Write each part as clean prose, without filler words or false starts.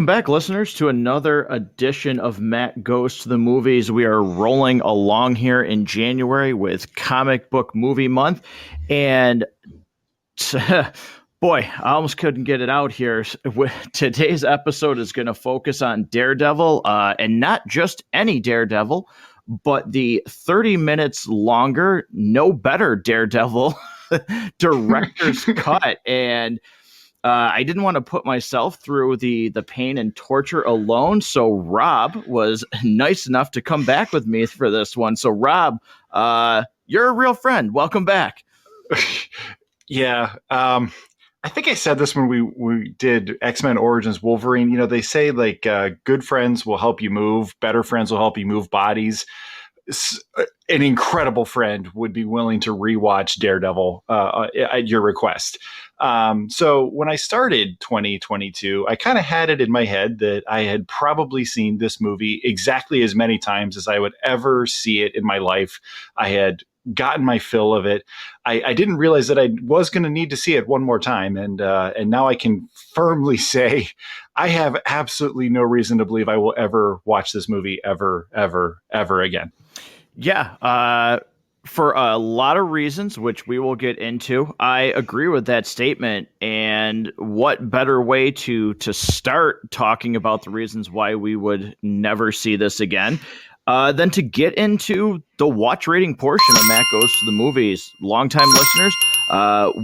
Welcome back, listeners, to another edition of Matt Goes to the Movies. We are rolling along here in January with Comic Book Movie Month. And boy, I almost couldn't get it out here. Today's episode is going to focus on Daredevil, and not just any Daredevil, but the 30 minutes longer, no better Daredevil director's cut. And I didn't want to put myself through the pain and torture alone, so Rob was nice enough to come back with me for this one. So Rob, you're a real friend. Welcome back. Yeah. I think I said this when we did X-Men Origins Wolverine. You know, they say like good friends will help you move, better friends will help you move bodies. An incredible friend would be willing to rewatch Daredevil at your request. So when I started 2022, I kind of had it in my head that I had probably seen this movie exactly as many times as I would ever see it in my life. I had gotten my fill of it. I didn't realize that I was going to need to see it one more time. And now I can firmly say I have absolutely no reason to believe I will ever watch this movie ever again. Yeah, for a lot of reasons, which we will get into. I agree with that statement. And what better way to start talking about the reasons why we would never see this again than to get into the watch rating portion of Matt Goes to the Movies. Longtime listeners,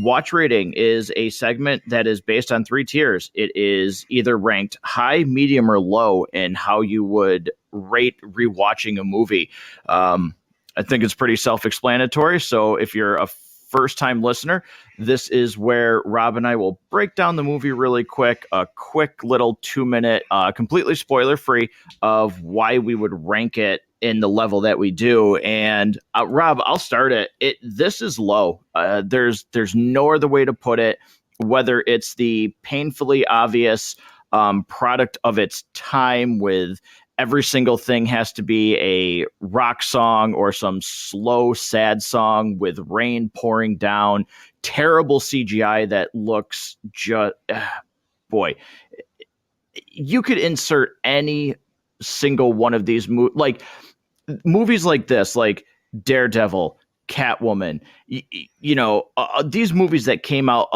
watch rating is a segment that is based on 3 tiers. It is either ranked high, medium, or low in how you would rate rewatching a movie. I think it's pretty self-explanatory. So if you're a first-time listener, this is where Rob and I will break down the movie really quick, a quick little 2-minute, completely spoiler-free of why we would rank it in the level that we do. And Rob, I'll start it. This is low. There's no other way to put it, whether it's the painfully obvious product of its time with every single thing has to be a rock song or some slow, sad song with rain pouring down, terrible CGI that looks just, boy, you could insert any single one of these movies like this, like Daredevil, Catwoman, these movies that came out,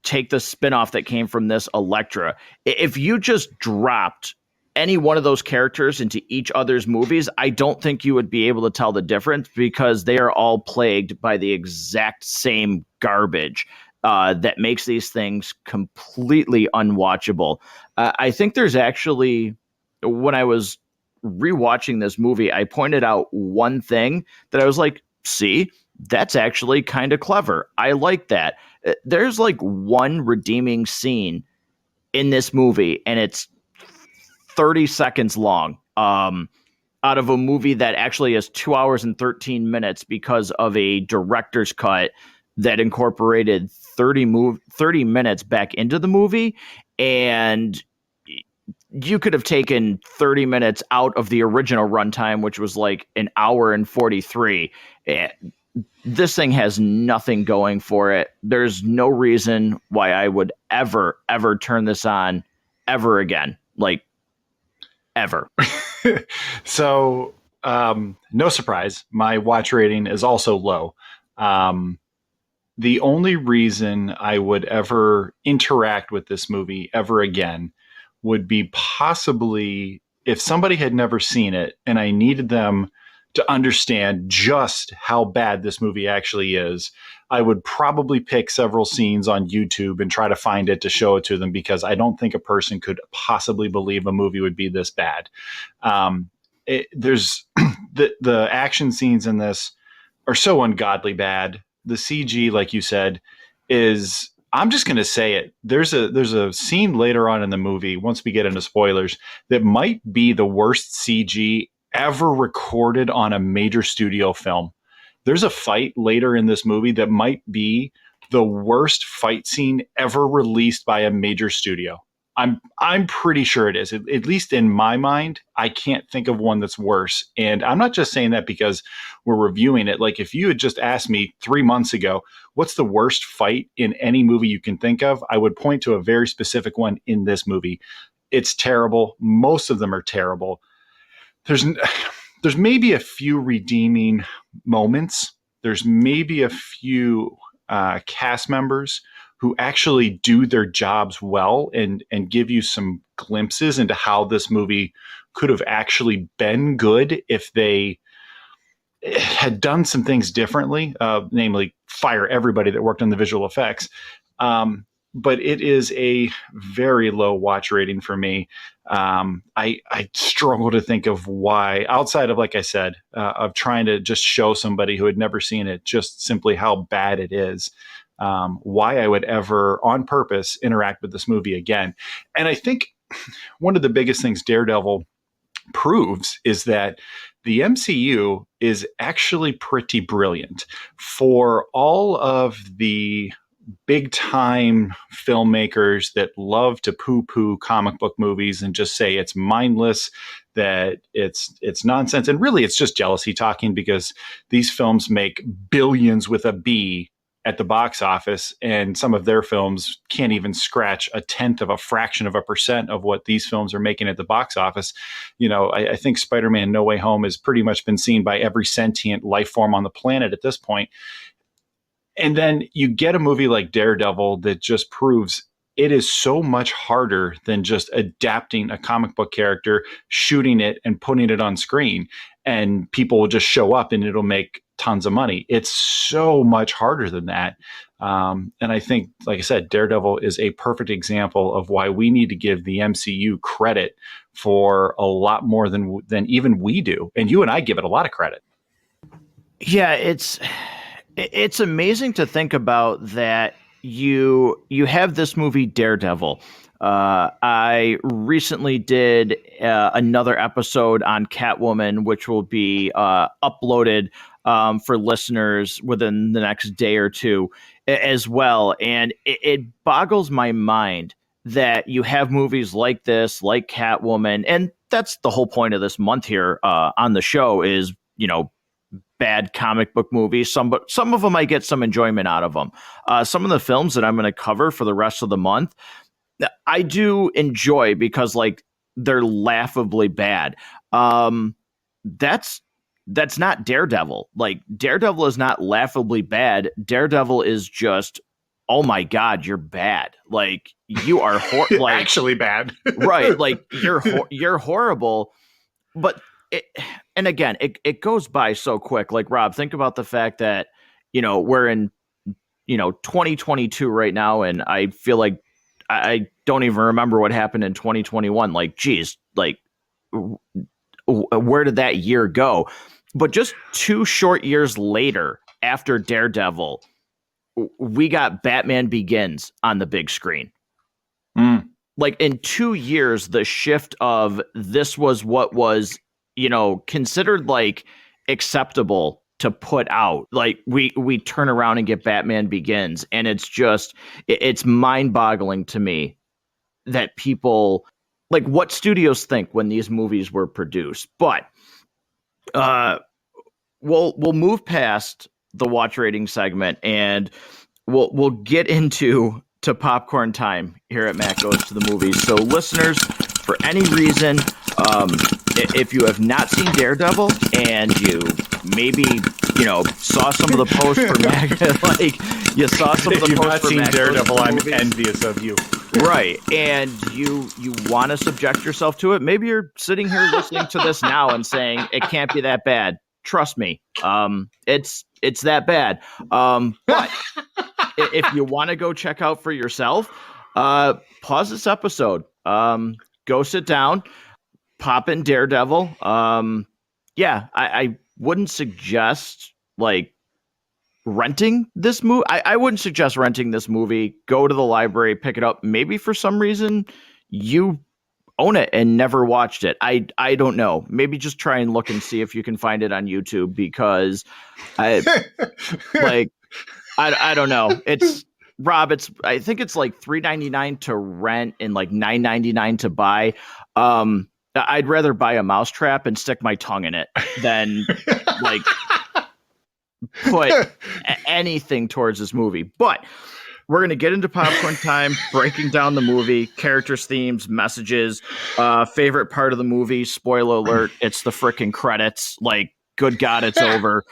take the spinoff that came from this, Elektra. If you just dropped any one of those characters into each other's movies, I don't think you would be able to tell the difference because they are all plagued by the exact same garbage that makes these things completely unwatchable. I think there's actually, when I was rewatching this movie, I pointed out one thing that I was like, see, that's actually kind of clever. I like that. There's like one redeeming scene in this movie, and it's 30 seconds long, out of a movie that actually is 2 hours and 13 minutes because of a director's cut that incorporated 30 minutes back into the movie. And you could have taken 30 minutes out of the original runtime, which was like an hour and 43. This thing has nothing going for it. There's no reason why I would ever turn this on ever again. Like, ever. So, no surprise, my watch rating is also low. The only reason I would ever interact with this movie ever again would be possibly if somebody had never seen it and I needed them to understand just how bad this movie actually is. I would probably pick several scenes on YouTube and try to find it to show it to them, because I don't think a person could possibly believe a movie would be this bad. There's the action scenes in this are so ungodly bad. The CG, like you said, is, I'm just going to say it. There's a scene later on in the movie, once we get into spoilers, that might be the worst CG ever recorded on a major studio film. There's a fight later in this movie that might be the worst fight scene ever released by a major studio. I'm pretty sure it is. At least in my mind, I can't think of one that's worse. And I'm not just saying that because we're reviewing it. Like, if you had just asked me 3 months ago, what's the worst fight in any movie you can think of, I would point to a very specific one in this movie. It's terrible. Most of them are terrible. There's maybe a few redeeming moments. There's maybe a few cast members who actually do their jobs well and give you some glimpses into how this movie could have actually been good if they had done some things differently, namely fire everybody that worked on the visual effects. But it is a very low watch rating for me. I struggle to think of why, outside of, like I said, of trying to just show somebody who had never seen it just simply how bad it is, why I would ever, on purpose, interact with this movie again. And I think one of the biggest things Daredevil proves is that the MCU is actually pretty brilliant. For all of the big time filmmakers that love to poo-poo comic book movies and just say it's mindless, that it's nonsense, and really it's just jealousy talking, because these films make billions with a B at the box office, and some of their films can't even scratch a tenth of a fraction of a percent of what these films are making at the box office. I think Spider-Man No Way Home has pretty much been seen by every sentient life form on the planet at this point. And then you get a movie like Daredevil that just proves it is so much harder than just adapting a comic book character, shooting it and putting it on screen, and people will just show up and it'll make tons of money. It's so much harder than that. And I think, like I said, Daredevil is a perfect example of why we need to give the MCU credit for a lot more than even we do. And you and I give it a lot of credit. Yeah, it's amazing to think about that. You have this movie Daredevil. I recently did another episode on Catwoman, which will be uploaded for listeners within the next day or two as well. And it boggles my mind that you have movies like this, like Catwoman, and that's the whole point of this month here on the show is, bad comic book movies. Some of them I get some enjoyment out of them. Some of the films that I'm going to cover for the rest of the month, I do enjoy because they're laughably bad. That's not Daredevil. Daredevil is not laughably bad. Daredevil is just, oh my God, you're bad. You are actually bad. Right. You're horrible. But and again, it goes by so quick. Rob, think about the fact that, we're in, 2022 right now. And I feel like I don't even remember what happened in 2021. Geez, where did that year go? But just 2 short years later, after Daredevil, we got Batman Begins on the big screen. In 2 years, the shift of this was what was, considered acceptable to put out. We turn around and get Batman Begins, and it's mind-boggling to me that people what studios think when these movies were produced. But we'll move past the watch rating segment, and we'll get into popcorn time here at Matt Goes to the Movies. So listeners, for any reason, if you have not seen Daredevil and you maybe saw some of the posts for Matt, you saw some of the posts for Matt Daredevil, I'm envious of you. Right, and you want to subject yourself to it. Maybe you're sitting here listening to this now and saying it can't be that bad. Trust me, it's that bad. But if you want to go check out for yourself, pause this episode. Go sit down, pop in Daredevil. I wouldn't suggest renting this movie. I wouldn't suggest renting this movie. Go to the library, pick it up. Maybe for some reason you own it and never watched it. I don't know. Maybe just try and look and see if you can find it on YouTube, because I don't know. It's Rob. I think it's $3.99 to rent and $9.99 to buy. I'd rather buy a mousetrap and stick my tongue in it than put anything towards this movie. But we're gonna get into popcorn time, breaking down the movie, characters, themes, messages, favorite part of the movie. Spoiler alert: it's the freaking credits. Like, good God, it's over.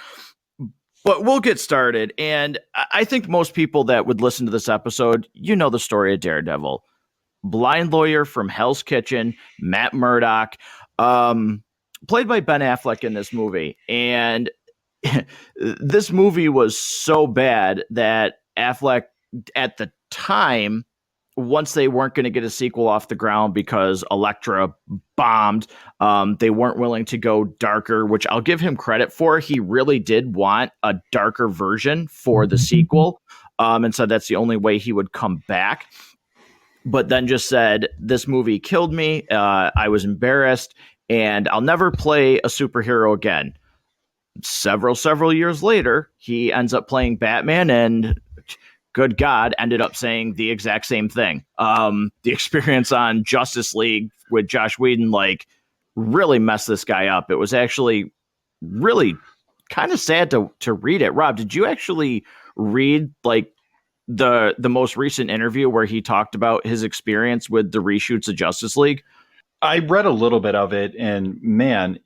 But we'll get started. And I think most people that would listen to this episode, you know the story of Daredevil. Blind lawyer from Hell's Kitchen, Matt Murdock, played by Ben Affleck in this movie. And this movie was so bad that Affleck, at the time, once they weren't going to get a sequel off the ground because Elektra bombed, they weren't willing to go darker, which I'll give him credit for. He really did want a darker version for the sequel, and said that's the only way he would come back. But then just said, this movie killed me. I was embarrassed, and I'll never play a superhero again. Several years later, he ends up playing Batman, and good God, ended up saying the exact same thing. The experience on Justice League with Josh Whedon, like, really messed this guy up. It was actually really kind of sad to read it. Rob, did you actually read, like, the most recent interview where he talked about his experience with the reshoots of Justice League? I read a little bit of it, and man,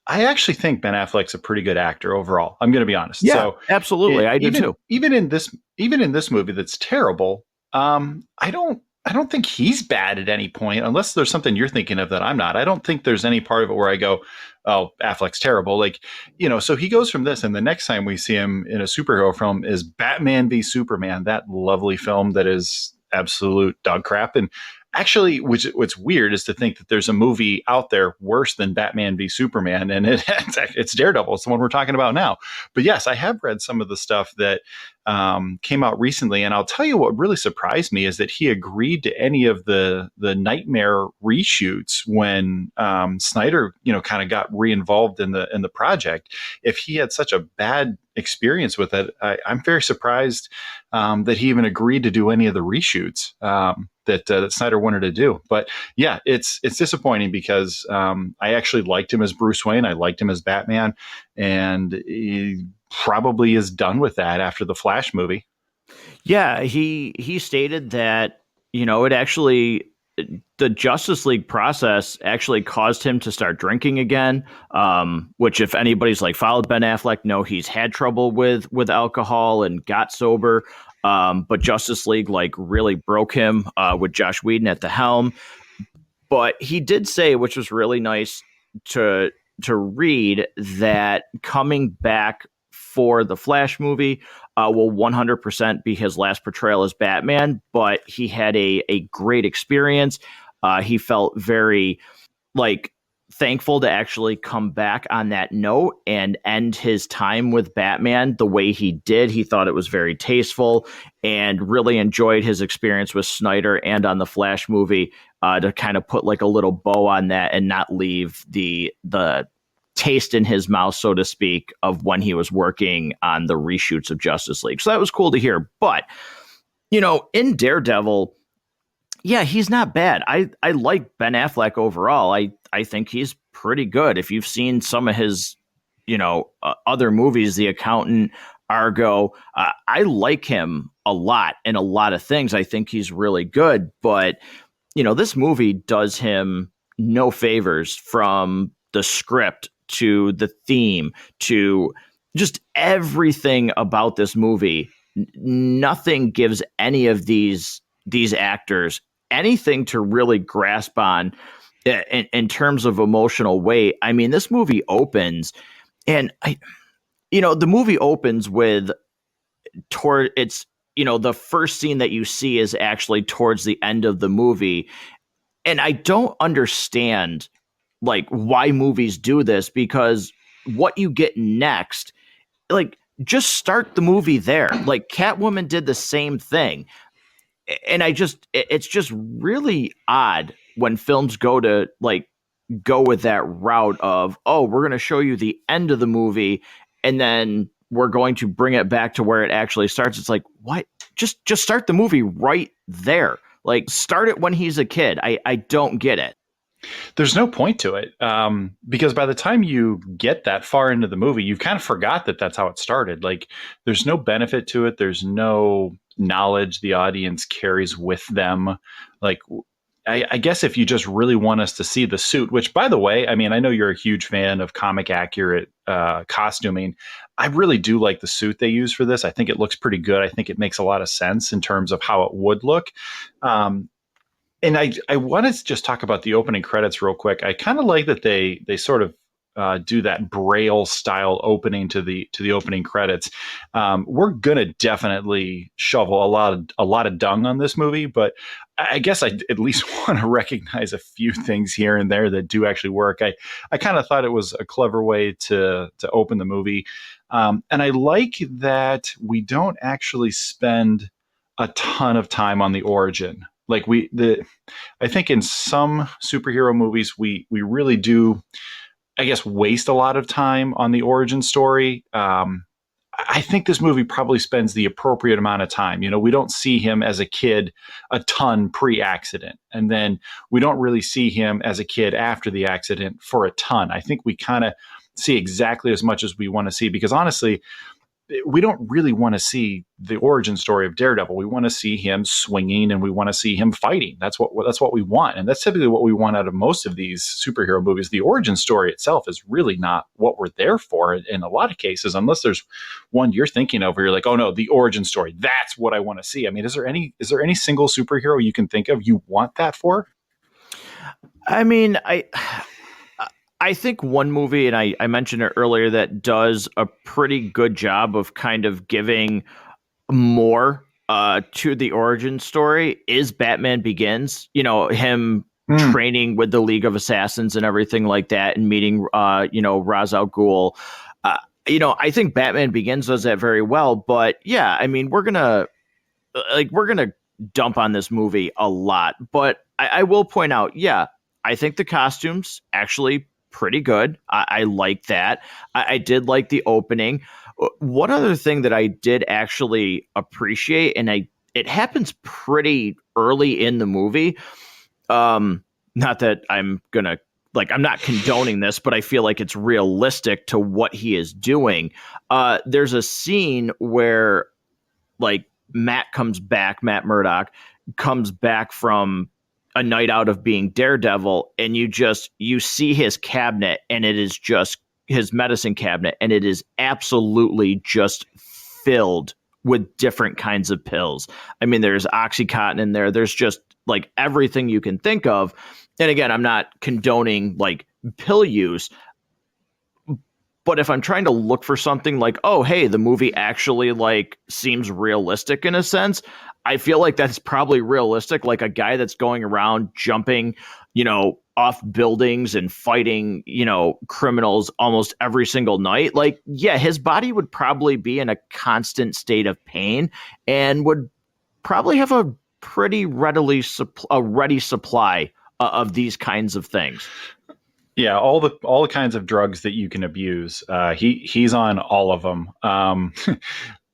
I actually think Ben Affleck's a pretty good actor overall. I'm going to be honest. Yeah, so absolutely. I do too. Even in this movie that's terrible, I don't think he's bad at any point, unless there's something you're thinking of that I'm not. I don't think there's any part of it where I go, oh, Affleck's terrible. Like, so he goes from this, and the next time we see him in a superhero film is Batman v Superman, that lovely film that is absolute dog crap. And actually, what's weird is to think that there's a movie out there worse than Batman v Superman, and it's Daredevil. It's the one we're talking about now. But yes, I have read some of the stuff that came out recently, and I'll tell you what really surprised me is that he agreed to any of the Nightmare reshoots when Snyder, kind of got re-involved in the project. If he had such a bad experience with it, I'm very surprised that he even agreed to do any of the reshoots that Snyder wanted to do. But yeah, it's disappointing because I actually liked him as Bruce Wayne. I liked him as Batman, and he probably is done with that after the Flash movie. Yeah, he stated that, it actually, the Justice League process actually caused him to start drinking again, which, if anybody's like followed Ben Affleck, know he's had trouble with alcohol and got sober. But Justice League, like, really broke him with Josh Whedon at the helm. But he did say, which was really nice to read, that coming back for the Flash movie will 100% be his last portrayal as Batman. But he had a great experience. He felt very, like, thankful to actually come back on that note and end his time with Batman the way he did. He thought it was very tasteful and really enjoyed his experience with Snyder and on the Flash movie, to kind of put like a little bow on that and not leave the taste in his mouth, so to speak, of when he was working on the reshoots of Justice League. So that was cool to hear. But, in Daredevil, yeah, he's not bad. I like Ben Affleck overall. I think he's pretty good. If you've seen some of his, other movies, The Accountant, Argo, I like him a lot in a lot of things. I think he's really good. But, this movie does him no favors, from the script to the theme to just everything about this movie. Nothing gives any of these actors anything to really grasp on in terms of emotional weight. I mean, this movie opens, and the movie opens with the first scene that you see is actually towards the end of the movie. And I don't understand, like, why movies do this, because what you get next, like, just start the movie there. Like, Catwoman did the same thing. And it's just really odd when films go with that route of, oh, we're going to show you the end of the movie, and then we're going to bring it back to where it actually starts. It's like, what? Just start the movie right there. Like, start it when he's a kid. I don't get it. There's no point to it, because by the time you get that far into the movie, you've kind of forgot that that's how it started. Like, there's no benefit to it. There's no knowledge the audience carries with them. Like, I guess if you just really want us to see the suit, which, by the way, I mean, I know you're a huge fan of comic accurate costuming. I really do like the suit they use for this. I think it looks pretty good. I think it makes a lot of sense in terms of how it would look. And I want to just talk about the opening credits real quick. I kind of like that they sort of do that Braille style opening to the opening credits. We're gonna definitely shovel a lot of dung on this movie, but I guess I at least want to recognize a few things here and there that do actually work. I kind of thought it was a clever way to open the movie, and I like that we don't actually spend a ton of time on the origin. Like I think in some superhero movies we really do, I guess, waste a lot of time on the origin story. I think this movie probably spends the appropriate amount of time. You know, we don't see him as a kid a ton pre-accident, and then we don't really see him as a kid after the accident for a ton. I think we kind of see exactly as much as we want to see, because honestly, we don't really want to see the origin story of Daredevil. We want to see him swinging and we want to see him fighting. That's what we want. And that's typically what we want out of most of these superhero movies. The origin story itself is really not what we're there for in a lot of cases, unless there's one you're thinking of where you're like, oh no, the origin story, that's what I want to see. I mean, is there any single superhero you can think of you want that for? I mean, I think one movie, and I mentioned it earlier, that does a pretty good job of kind of giving more to the origin story is Batman Begins. You know, him training with the League of Assassins and everything like that, and meeting, Ra's al Ghul. I think Batman Begins does that very well. But yeah, I mean, we're gonna dump on this movie a lot. But I will point out, yeah, I think the costumes actually pretty good. I like that. I did like the opening. One other thing that I did actually appreciate, and it happens pretty early in the movie. Not that I'm gonna I'm not condoning this, but I feel like it's realistic to what he is doing. There's a scene where Matt Murdock comes back from a night out of being Daredevil, and you see his cabinet, and it is just his medicine cabinet, and it is absolutely just filled with different kinds of pills. I mean, there's Oxycontin in there. There's just everything you can think of. And again, I'm not condoning pill use, but if I'm trying to look for something oh, hey, the movie actually seems realistic in a sense, I feel like that's probably realistic. Like a guy that's going around jumping, off buildings and fighting, criminals almost every single night. Yeah, his body would probably be in a constant state of pain and would probably have a pretty ready supply of these kinds of things. Yeah, all the kinds of drugs that you can abuse. He's on all of them.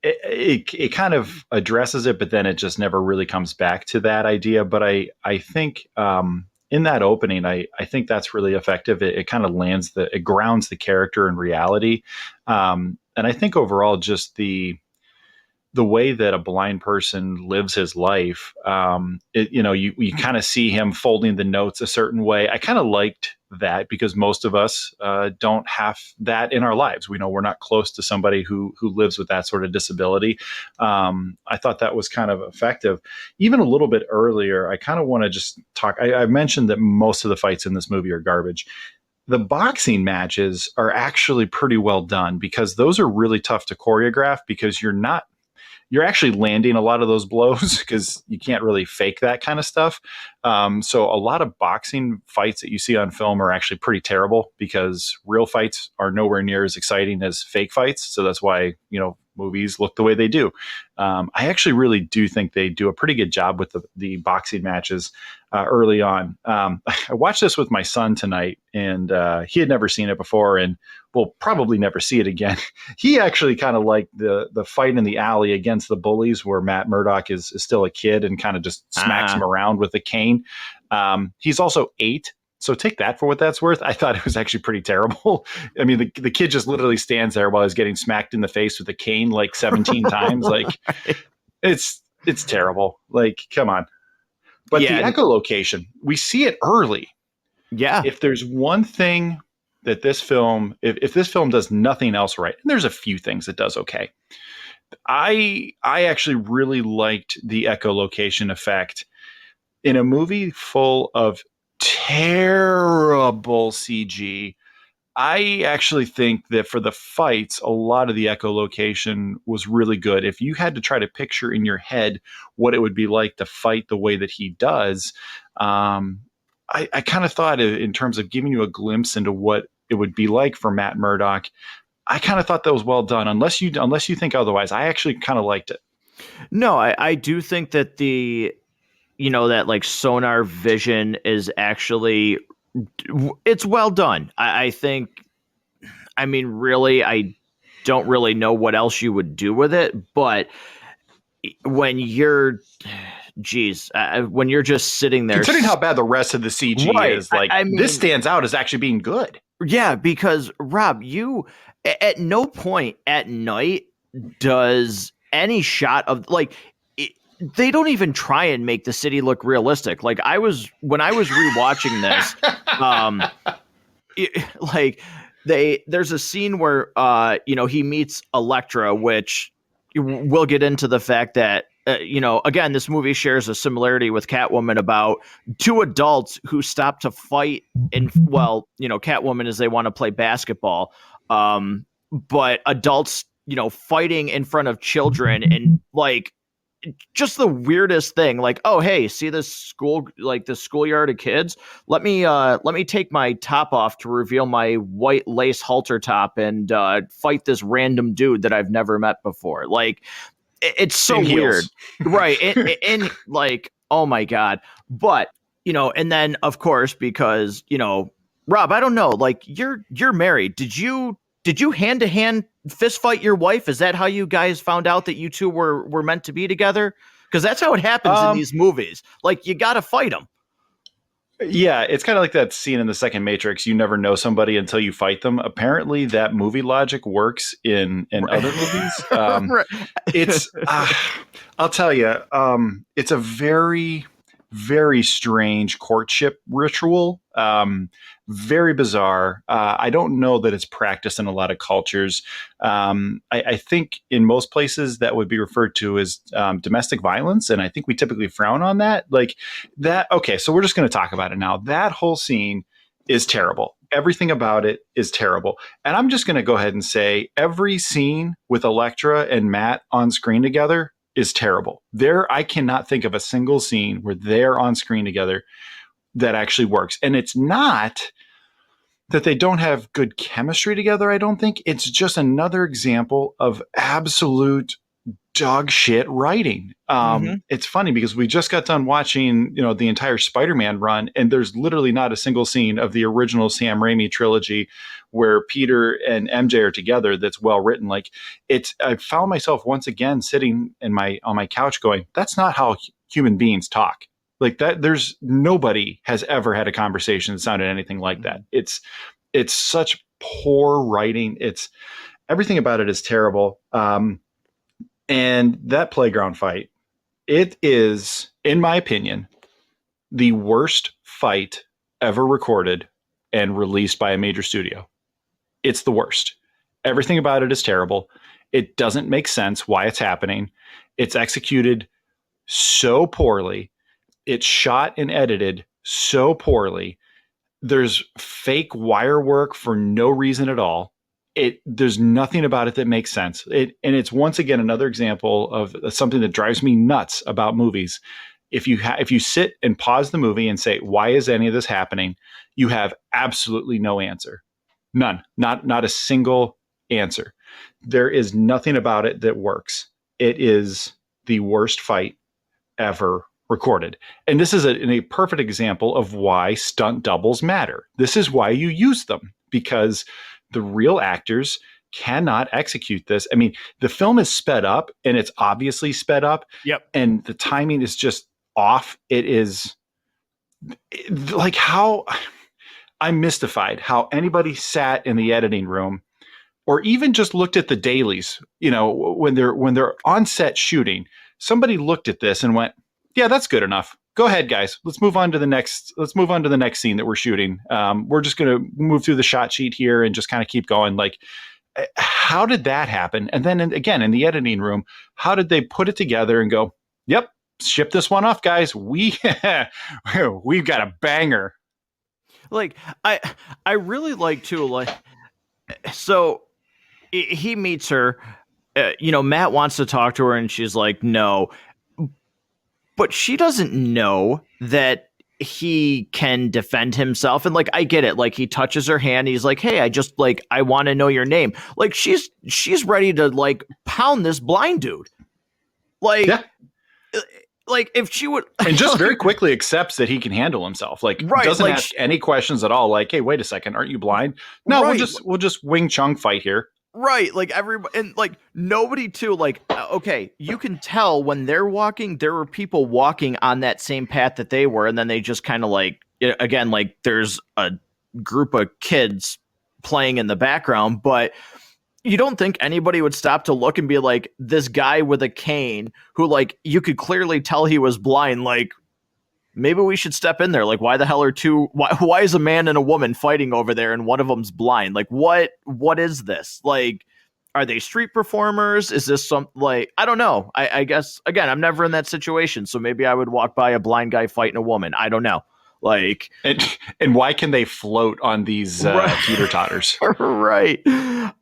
It kind of addresses it, but then it just never really comes back to that idea. But I think in that opening, I think that's really effective. It kind of it grounds the character in reality, and I think overall, just the way that a blind person lives his life, you kind of see him folding the notes a certain way. I kind of liked that because most of us don't have that in our lives. We know we're not close to somebody who lives with that sort of disability. I thought that was kind of effective. Even a little bit earlier, I kind of want to just talk. I mentioned that most of the fights in this movie are garbage. The boxing matches are actually pretty well done because those are really tough to choreograph because you're actually landing a lot of those blows because you can't really fake that kind of stuff. So a lot of boxing fights that you see on film are actually pretty terrible because real fights are nowhere near as exciting as fake fights. So that's why, movies look the way they do. I actually really do think they do a pretty good job with the boxing matches early on. I watched this with my son tonight, and he had never seen it before and will probably never see it again. He actually kind of liked the fight in the alley against the bullies where Matt Murdock is still a kid and kind of just smacks him around with a cane. He's also 8. So take that for what that's worth. I thought it was actually pretty terrible. I mean, the kid just literally stands there while he's getting smacked in the face with a cane 17 times. It's It's terrible. Like, come on. But the Yeah, echolocation, we see it early. yeah. If there's one thing that this film, if this film does nothing else right, and there's a few things it does okay. I actually really liked the echolocation effect in a movie full of terrible CG. I actually think that for the fights, a lot of the echolocation was really good. If you had to try to picture in your head what it would be like to fight the way that he does, I kind of thought in terms of giving you a glimpse into what it would be like for Matt Murdock. I kind of thought that was well done. Unless you think otherwise, I actually kind of liked it. No, I do think that that like sonar vision is actually it's well done. I think. I mean, really, I don't really know what else you would do with it, but when you're, geez, when you're just sitting there, Considering how bad the rest of the CG right? is, like I mean, this stands out as actually being good. yeah, because Rob, at no point at night does any shot of like they don't even try and make the city look realistic. Like when I was rewatching this, like there's a scene where he meets Elektra, which we'll get into the fact that again, this movie shares a similarity with Catwoman about two adults who stop to fight in, Catwoman is they want to play basketball, but adults fighting in front of children, and like just the weirdest thing, like, oh hey, see this school, like this schoolyard of kids, let me take my top off to reveal my white lace halter top and fight this random dude that I've never met before. Like it's so weird. Right. And like, oh my god. But and then of course, because Rob, I don't know, like you're married, did you hand to hand fist fight your wife? Is that how you guys found out that you two were meant to be together? Because that's how it happens in these movies. Like you got to fight them. Yeah, it's kind of like that scene in the second Matrix. You never know somebody until you fight them. Apparently, that movie logic works in other movies. Right. It's, I'll tell you, it's a very, very strange courtship ritual. Very bizarre. I don't know that it's practiced in a lot of cultures. I think in most places that would be referred to as domestic violence, and I think we typically frown on that. Like that. Okay, so we're just going to talk about it now. That whole scene is terrible. Everything about it is terrible. And I'm just going to go ahead and say every scene with Elektra and Matt on screen together is terrible. I cannot think of a single scene where they're on screen together that actually works. And it's not that they don't have good chemistry together, I don't think. It's just another example of absolute dog shit writing. It's funny because we just got done watching, the entire Spider-Man run, and there's literally not a single scene of the original Sam Raimi trilogy where Peter and MJ are together that's well written. Like I found myself once again sitting on my couch going, that's not how human beings talk. Like that, there's nobody has ever had a conversation that sounded anything like that. It's such poor writing. It's everything about it is terrible. And that playground fight, it is, in my opinion, the worst fight ever recorded and released by a major studio. It's the worst. Everything about it is terrible. It doesn't make sense why it's happening. It's executed so poorly. It's shot and edited so poorly. There's fake wire work for no reason at all. There's nothing about it that makes sense. And it's once again another example of something that drives me nuts about movies. If you sit and pause the movie and say, why is any of this happening? You have absolutely no answer. None. Not a single answer. There is nothing about it that works. It is the worst fight ever recorded. And this is a perfect example of why stunt doubles matter. This is why you use them, because the real actors cannot execute this. I mean, the film is sped up, and it's obviously sped up. Yep. And the timing is just off. It is like how I'm mystified how anybody sat in the editing room or even just looked at the dailies, when they're on set shooting. somebody looked at this and went, yeah, that's good enough. Go ahead, guys. Let's move on to the next scene that we're shooting. We're just going to move through the shot sheet here and just kind of keep going. Like, how did that happen? And then again, in the editing room, how did they put it together and go, yep, ship this one off, guys. We've got a banger. Like, I really like too, like, so he meets her, Matt wants to talk to her and she's like, no, but she doesn't know that he can defend himself. And like, I get it. Like, he touches her hand. He's like, hey, I want to know your name. Like, she's ready to like pound this blind dude. Like, yeah. Like if she would, and just very quickly accepts that he can handle himself. Like, right, doesn't ask any questions at all. Like, hey, wait a second, aren't you blind? No, right. we'll just Wing Chun fight here. Right, like everybody, and like nobody too. Like, okay, you can tell when they're walking, there were people walking on that same path that they were, and then they just kind of like, again, like there's a group of kids playing in the background, but you don't think anybody would stop to look and be like, this guy with a cane who, like, you could clearly tell he was blind, like, maybe we should step in there. Like, why the hell are why is a man and a woman fighting over there and one of them's blind? Like, what is this? Like, are they street performers? Is this some, like, I don't know. I guess, again, I'm never in that situation. So maybe I would walk by a blind guy fighting a woman. I don't know. Like, and why can they float on these teeter-totters? Right.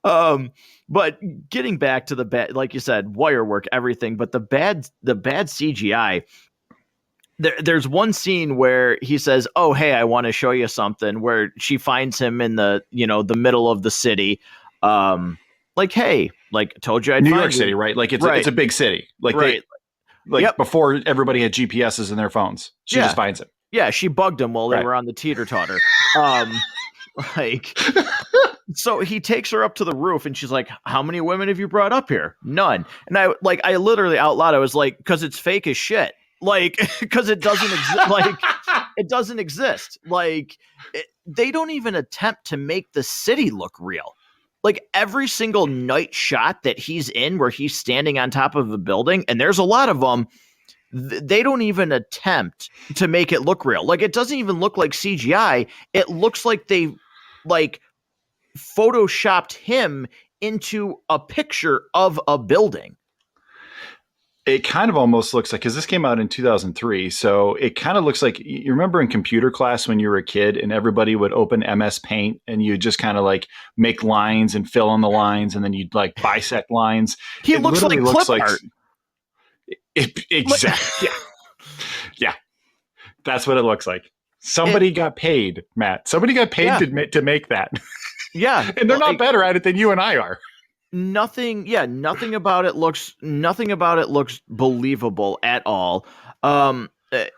But getting back to the bad, like you said, wire work, everything, but the bad CGI. There's one scene where he says, oh, hey, I want to show you something, where she finds him in the middle of the city. Like, hey, like, told you I'd New find York you. City, right? Like, it's a big city. Like, right. Yep. Before everybody had GPSs in their phones. She just finds him. Yeah, she bugged him while they were on the teeter-totter. Like, so he takes her up to the roof and she's like, how many women have you brought up here? None. And I literally out loud, I was like, because it's fake as shit. Like, because it doesn't exist. Like, it doesn't exist. Like, they don't even attempt to make the city look real. Like, every single night shot that he's in where he's standing on top of a building, and there's a lot of them, they don't even attempt to make it look real. Like, it doesn't even look like CGI. It looks like they, like, photoshopped him into a picture of a building. It kind of almost looks like, because this came out in 2003, so it kind of looks like, you remember in computer class when you were a kid and everybody would open MS Paint and you just kind of like make lines and fill in the lines and then you'd like bisect lines. He looks like clip art. Exactly. Yeah. That's what it looks like. Somebody got paid, Matt. Somebody got paid to make that. Yeah. And they're not better at it than you and I are. Nothing about it looks believable at all. And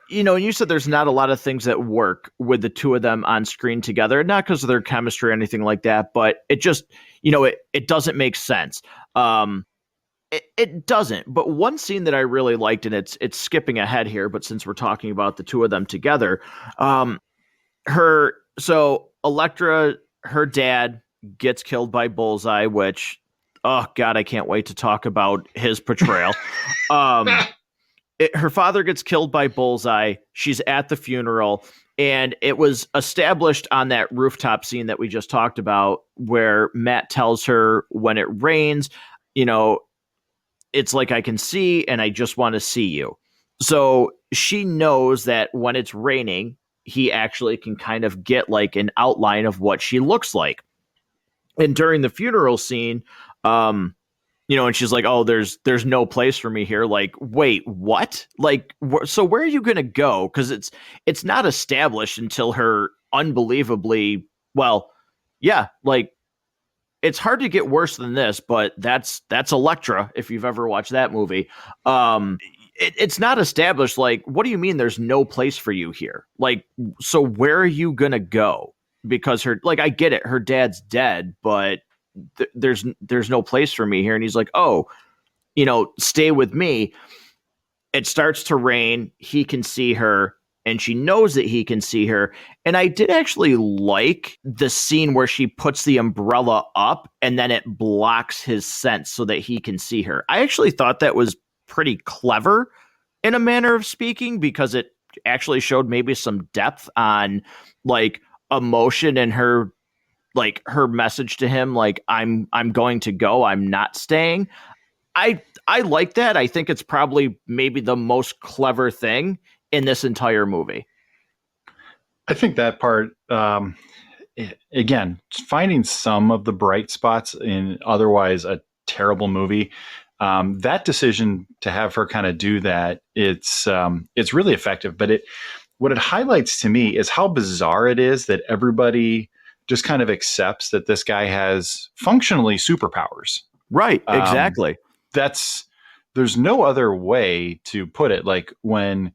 you said there's not a lot of things that work with the two of them on screen together, not because of their chemistry or anything like that, but it just, it doesn't make sense. It doesn't. But one scene that I really liked, and it's skipping ahead here, but since we're talking about the two of them together, Elektra, her dad gets killed by Bullseye, which, oh God, I can't wait to talk about his portrayal. Her father gets killed by Bullseye. She's at the funeral, and it was established on that rooftop scene that we just talked about, where Matt tells her when it rains, it's like, I can see, and I just want to see you. So she knows that when it's raining, he actually can kind of get like an outline of what she looks like. And during the funeral scene, and she's like, oh, there's no place for me here. Like, wait, what? Like, so where are you going to go? Because it's not established until her unbelievably, well, yeah, like, it's hard to get worse than this, but that's Elektra, if you've ever watched that movie. It's not established. Like, what do you mean there's no place for you here? Like, so where are you going to go? Because I get it, her dad's dead, but there's no place for me here. And he's like, oh, stay with me. It starts to rain. He can see her, and she knows that he can see her. And I did actually like the scene where she puts the umbrella up and then it blocks his sense so that he can see her. I actually thought that was pretty clever in a manner of speaking, because it actually showed maybe some depth on like emotion and her, like her message to him, like I'm going to go, I'm not staying. I like that. I think it's probably maybe the most clever thing in this entire movie. I think that part, again, finding some of the bright spots in otherwise a terrible movie. That decision to have her kind of do that, it's really effective. But what it highlights to me is how bizarre it is that everybody just kind of accepts that this guy has functionally superpowers. Right, exactly. That's There's no other way to put it. Like when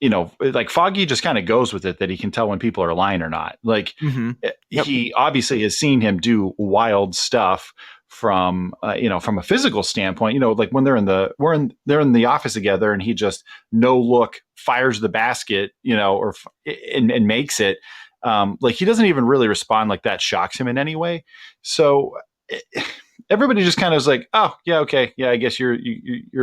like Foggy just kind of goes with it that he can tell when people are lying or not. Like Yep. he obviously has seen him do wild stuff from from a physical standpoint. Like when they're in the office together and he just no look fires the basket, and makes it. Like he doesn't even really respond like that shocks him in any way. So everybody just kind of is like, oh yeah, okay, yeah, I guess you're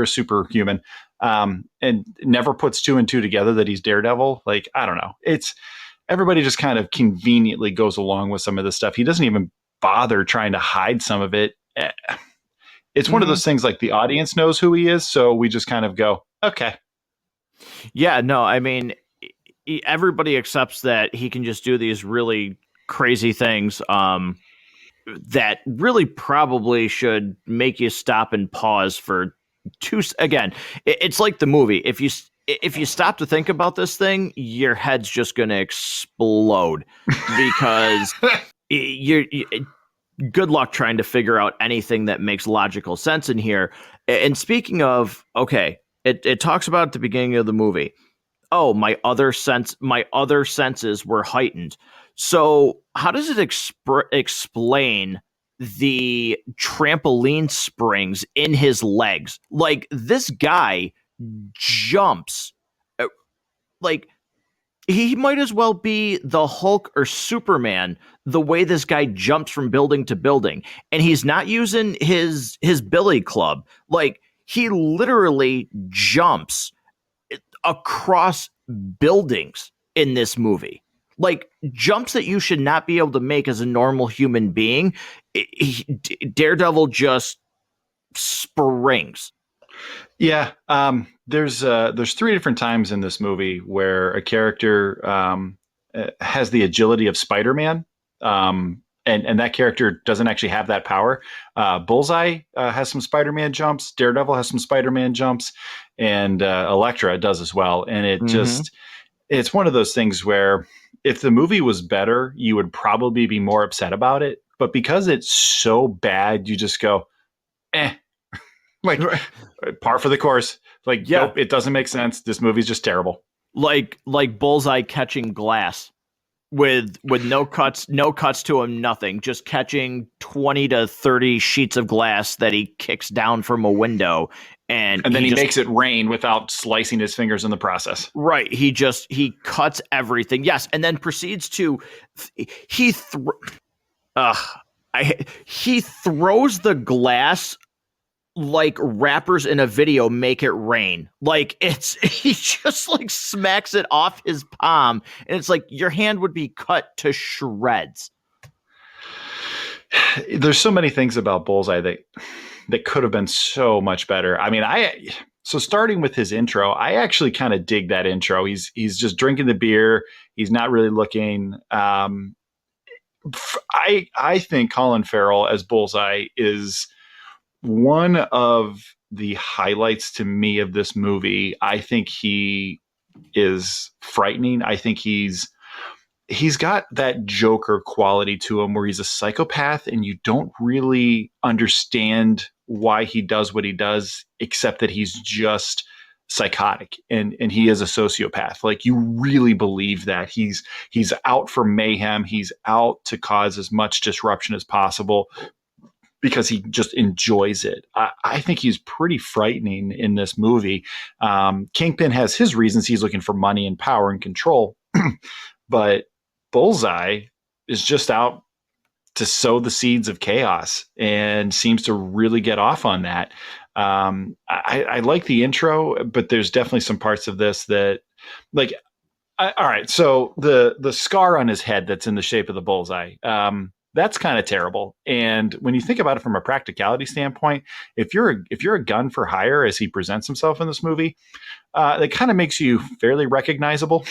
a superhuman, and never puts two and two together that he's Daredevil. Like I don't know, it's everybody just kind of conveniently goes along with some of this stuff. He doesn't even bother trying to hide some of it. It's one of those things like the audience knows who he is, so we just kind of go, okay. Yeah, no, I mean, everybody accepts that he can just do these really crazy things that really probably should make you stop and pause for again, it's like the movie. If you stop to think about this thing, your head's just going to explode because you're good luck trying to figure out anything that makes logical sense in here. And speaking of, okay, it talks about at the beginning of the movie, oh, my other senses were heightened. So how does it explain the trampoline springs in his legs? Like this guy jumps, like he might as well be the Hulk or Superman, the way this guy jumps from building to building. And he's not using his billy club. Like he literally jumps across buildings in this movie. Like jumps that you should not be able to make as a normal human being. Daredevil just springs. Yeah, there's three different times in this movie where a character has the agility of Spider-Man, and that character doesn't actually have that power. Bullseye has some Spider-Man jumps. Daredevil has some Spider-Man jumps, and Elektra does as well. And it's one of those things where if the movie was better, you would probably be more upset about it. But because it's so bad, you just go, eh. Like par for the course. Like, yeah. Nope, it doesn't make sense. This movie's just terrible. Like Bullseye catching glass with no cuts to him, nothing. Just catching 20 to 30 sheets of glass that he kicks down from a window. And then he makes it rain without slicing his fingers in the process. Right. He cuts everything. Yes. And then proceeds to, he throws the glass like rappers in a video make it rain. Like he just like smacks it off his palm, and it's like your hand would be cut to shreds. There's so many things about Bullseye that could have been so much better. I mean, so starting with his intro, I actually kind of dig that intro. He's just drinking the beer. He's not really looking. I think Colin Farrell as Bullseye is one of the highlights to me of this movie. I think he is frightening. I think he's got that Joker quality to him where he's a psychopath and you don't really understand why he does what he does, except that he's just psychotic and he is a sociopath. Like you really believe that he's out for mayhem. He's out to cause as much disruption as possible, because he just enjoys it. I think he's pretty frightening in this movie. Kingpin has his reasons. He's looking for money and power and control. But Bullseye is just out to sow the seeds of chaos and seems to really get off on that. I like the intro, but there's definitely some parts of this that, like, all right. So the scar on his head that's in the shape of the bullseye, that's kind of terrible. And when you think about it from a practicality standpoint, if you're a gun for hire as he presents himself in this movie, that kind of makes you fairly recognizable.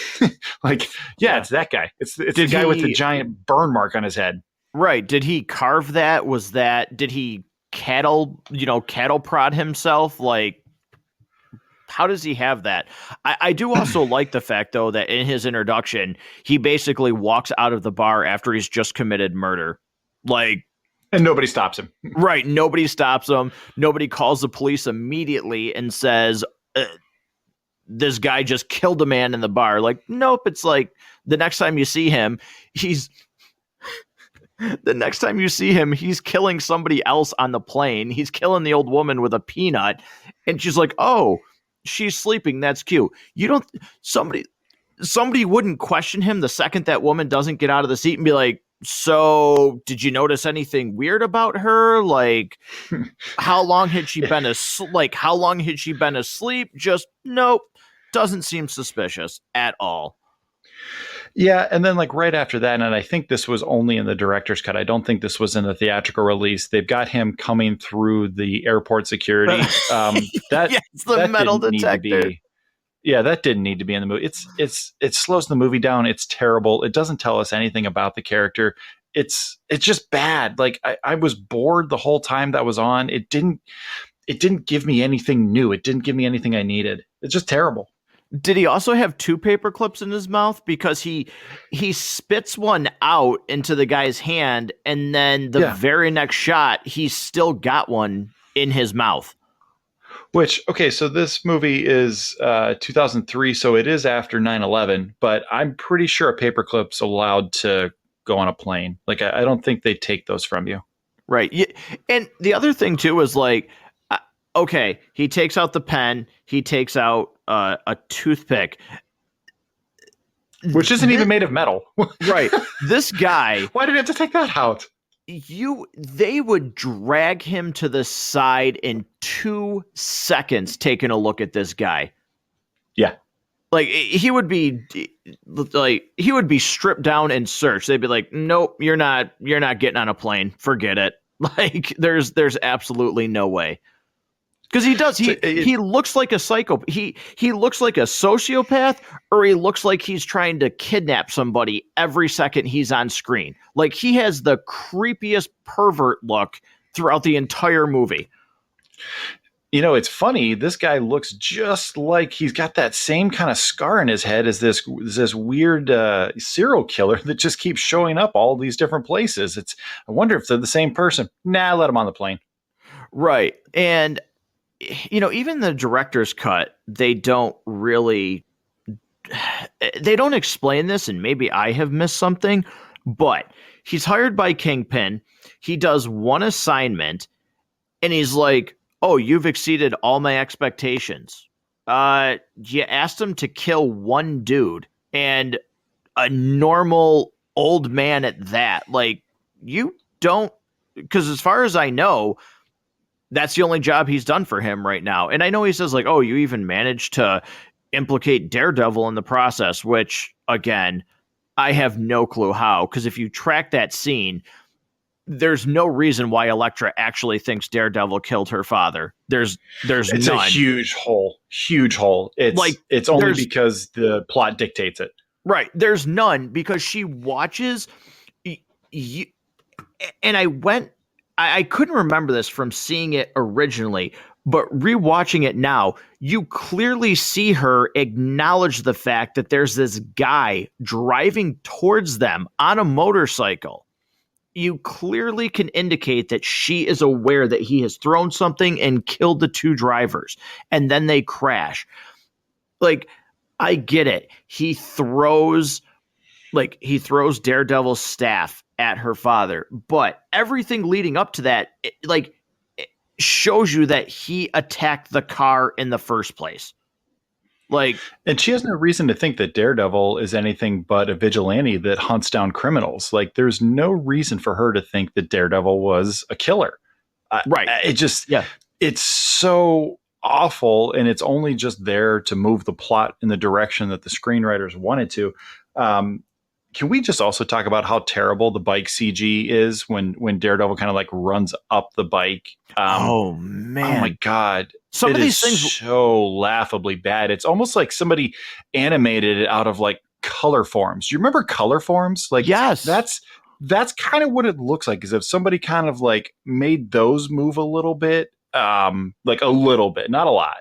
Like, yeah, it's that guy. It's the guy with the giant burn mark on his head. Right. Did he carve that? Did he cattle prod himself? Like, how does he have that? I do also like the fact, though, that in his introduction, he basically walks out of the bar after he's just committed murder. Like, and nobody stops him. Right. Nobody stops him. Nobody calls the police immediately and says, this guy just killed a man in the bar. Like, nope. It's like the next time you see him, he's killing somebody else on the plane. He's killing the old woman with a peanut. And she's like, oh, she's sleeping. That's cute. Somebody wouldn't question him the second that woman doesn't get out of the seat and be like, so did you notice anything weird about her? Like, how long had she been asleep? Just nope. Doesn't seem suspicious at all. Yeah, and then like right after that, and I think this was only in the director's cut. I don't think this was in the theatrical release. They've got him coming through the airport security. It's the metal detector. That didn't need to be in the movie. It slows the movie down. It's terrible. It doesn't tell us anything about the character. It's just bad. Like I was bored the whole time that was on. It didn't give me anything new. It didn't give me anything I needed. It's just terrible. Did he also have two paper clips in his mouth? Because he spits one out into the guy's hand, and then the very next shot, he's still got one in his mouth. Which, okay, so this movie is 2003, so it is after 9/11, but I'm pretty sure a paperclip's allowed to go on a plane. Like, I don't think they take those from you. Right. Yeah. And the other thing, too, is like, okay, he takes out the pen, he takes out a toothpick. Which isn't even made of metal. Right. This guy... Why did he have to take that out? They would drag him to the side in 2 seconds taking a look at this guy. Yeah. Like he would be stripped down and searched. They'd be like, nope, you're not getting on a plane. Forget it. Like there's absolutely no way. Because he does. He looks like a psycho. He looks like a sociopath, or he looks like he's trying to kidnap somebody every second he's on screen. Like he has the creepiest pervert look throughout the entire movie. You know, it's funny. This guy looks just like he's got that same kind of scar in his head as this weird serial killer that just keeps showing up all these different places. I wonder if they're the same person. Nah, let him on the plane. Right. And you know, even the director's cut, they don't explain this, and maybe I have missed something, but he's hired by Kingpin. He does one assignment, and he's like, oh, you've exceeded all my expectations. You asked him to kill one dude, and a normal old man at that. Like, you don't, because as far as I know, that's the only job he's done for him right now. And I know he says like, oh, you even managed to implicate Daredevil in the process, which again, I have no clue how, because if you track that scene, there's no reason why Elektra actually thinks Daredevil killed her father. It's none. A huge hole. It's only because the plot dictates it. Right. There's none, because she watches and I couldn't remember this from seeing it originally, but rewatching it now, you clearly see her acknowledge the fact that there's this guy driving towards them on a motorcycle. You clearly can indicate that she is aware that he has thrown something and killed the two drivers, and then they crash. Like, I get it. He throws Daredevil's staff at her father, but everything leading up to that, it shows you that he attacked the car in the first place. Like, and she has no reason to think that Daredevil is anything but a vigilante that hunts down criminals. Like, there's no reason for her to think that Daredevil was a killer. Right. It's so awful, and it's only just there to move the plot in the direction that the screenwriters wanted to. Um, can we just also talk about how terrible the bike CG is when Daredevil kind of like runs up the bike? Oh Oh my man. God. Some It of is these things, so laughably bad. It's almost like somebody animated it out of like color forms. Do you remember color forms? Like yes. that's kind of what it looks like, is if somebody kind of like made those move a little bit, like a little bit, not a lot.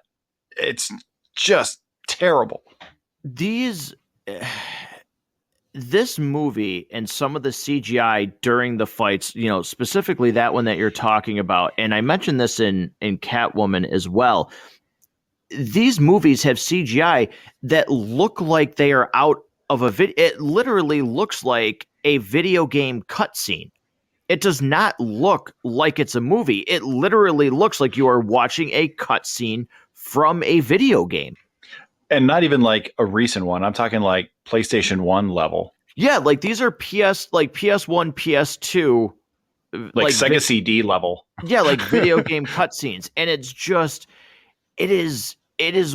It's just terrible. These this movie and some of the CGI during the fights, specifically that one that you're talking about, and I mentioned this in Catwoman as well. These movies have CGI that look like they are out of a video. It literally looks like a video game cutscene. It does not look like it's a movie. It literally looks like you are watching a cutscene from a video game. And not even like a recent one. I'm talking like PlayStation 1 level. Yeah, like these are PS1, PS2, Like Sega CD level. yeah, like video game cutscenes. And it's just it is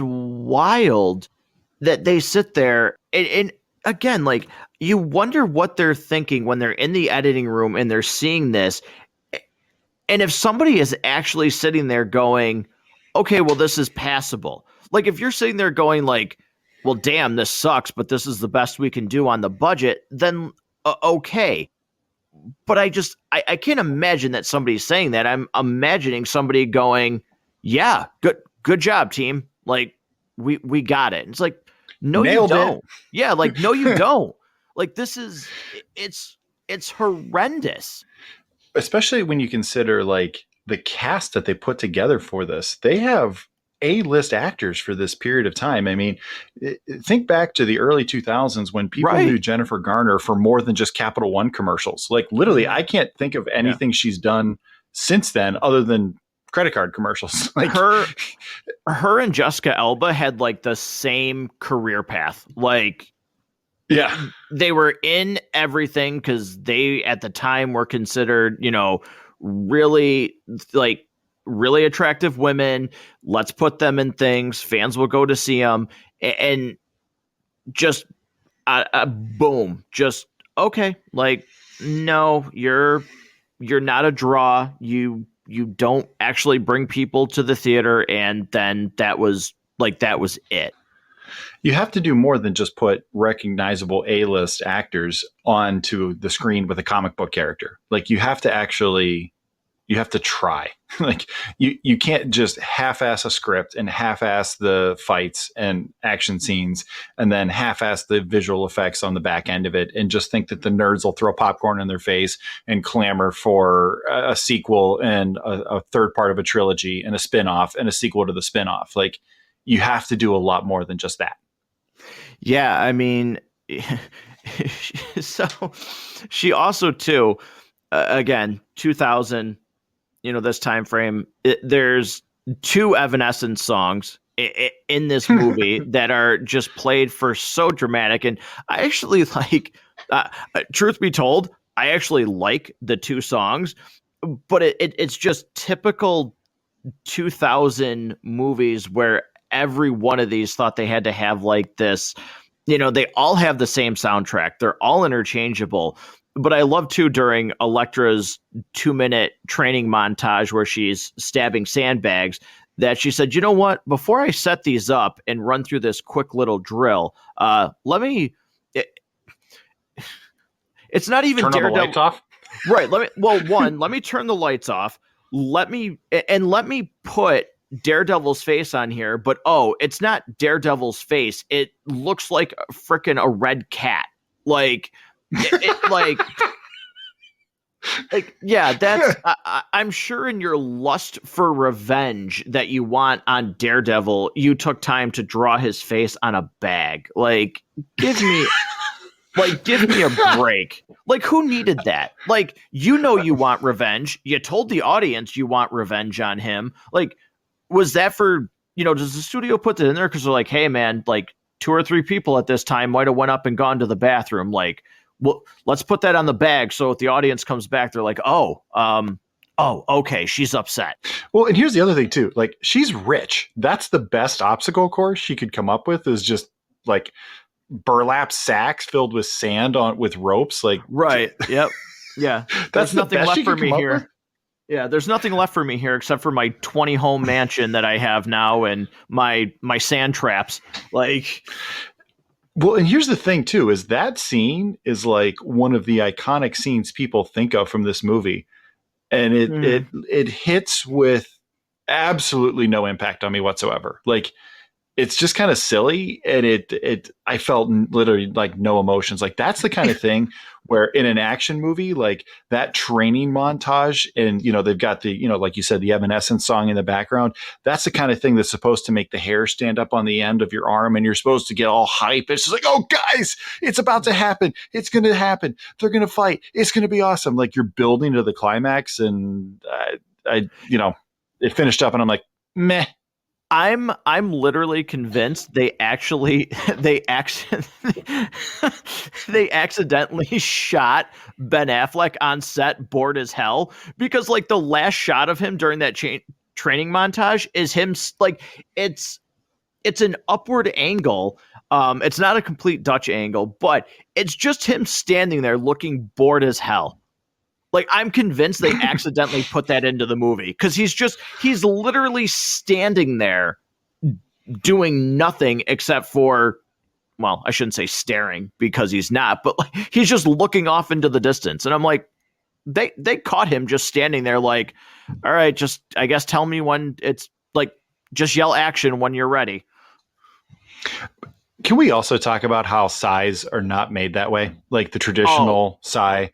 wild that they sit there and again, like you wonder what they're thinking when they're in the editing room and they're seeing this. And if somebody is actually sitting there going, okay, well, this is passable. Like if you're sitting there going like, well, damn, this sucks, but this is the best we can do on the budget, then okay. But I can't imagine that somebody's saying that. I'm imagining somebody going, yeah, good job, team. Like we got it. And it's like, no, Nailed you don't. it. Yeah, like no, you don't. Like this is it's horrendous. Especially when you consider like the cast that they put together for this. They have A-list actors for this period of time. I mean, think back to the early 2000s when people Right. knew Jennifer Garner for more than just Capital One commercials. Like literally, I can't think of anything she's done since then other than credit card commercials. Like her and Jessica Alba had like the same career path. Like yeah. they were in everything because they at the time were considered, really like really attractive women. Let's put them in things. Fans will go to see them, and just boom, just okay. Like no, you're not a draw. You don't actually bring people to the theater, and then that was it. You have to do more than just put recognizable A-list actors onto the screen with a comic book character. Like you have to try. Like you can't just half-ass a script and half-ass the fights and action scenes and then half-ass the visual effects on the back end of it and just think that the nerds will throw popcorn in their face and clamor for a sequel and a third part of a trilogy and a spin-off and a sequel to the spin-off. Like you have to do a lot more than just that. Yeah, I mean, so she also too, again, 2000, this time frame. There's two Evanescence songs in this movie that are just played for so dramatic, and I actually like. Truth be told, I actually like the two songs, but it's just typical 2000 movies where every one of these thought they had to have like this, they all have the same soundtrack. They're all interchangeable. But I love too during Elektra's 2-minute training montage where she's stabbing sandbags that she said, you know what, before I set these up and run through this quick little drill, it's not even turn all the lights off. Right. Let me turn the lights off. Let me put Daredevil's face on here, but it's not Daredevil's face. It looks like freaking a red cat. Like yeah, that's I'm sure in your lust for revenge that you want on Daredevil, you took time to draw his face on a bag. Like give me a break. Like, who needed that? Like, you want revenge. You told the audience you want revenge on him. Like, was that for, does the studio put that in there? Because they're like, hey, man, like 2 or 3 people at this time might have went up and gone to the bathroom. Like, well, let's put that on the bag. So if the audience comes back, they're like, Oh, okay, she's upset. Well, and here's the other thing too. Like, she's rich. That's the best obstacle course she could come up with, is just like burlap sacks filled with sand on with ropes. Like, Right. Yep. Yeah. that's There's the nothing best left she for could come me up with. here. Yeah, there's nothing left for me here except for my 20 home mansion that I have now and my sand traps. Like, Well, and here's the thing too, is that scene is like one of the iconic scenes people think of from this movie. And it hits with absolutely no impact on me whatsoever. Like, it's just kind of silly, and I felt literally like no emotions. Like, that's the kind of thing where in an action movie, like that training montage, and they've got the, like you said, the Evanescence song in the background. That's the kind of thing that's supposed to make the hair stand up on the end of your arm, and you're supposed to get all hype. It's just like, oh guys, it's about to happen. It's going to happen. They're going to fight. It's going to be awesome. Like, you're building to the climax, and it finished up, and I'm like, meh. I'm literally convinced they actually they they accidentally shot Ben Affleck on set bored as hell, because like the last shot of him during that training montage is him like it's an upward angle. It's not a complete Dutch angle, but it's just him standing there looking bored as hell. Like, I'm convinced they accidentally put that into the movie, because he's literally standing there doing nothing except for, well, I shouldn't say staring, because he's not, but like, he's just looking off into the distance. And I'm like, they caught him just standing there like, all right, just, I guess, tell me when it's like, just yell action when you're ready. Can we also talk about how sais are not made that way? Like the traditional sai,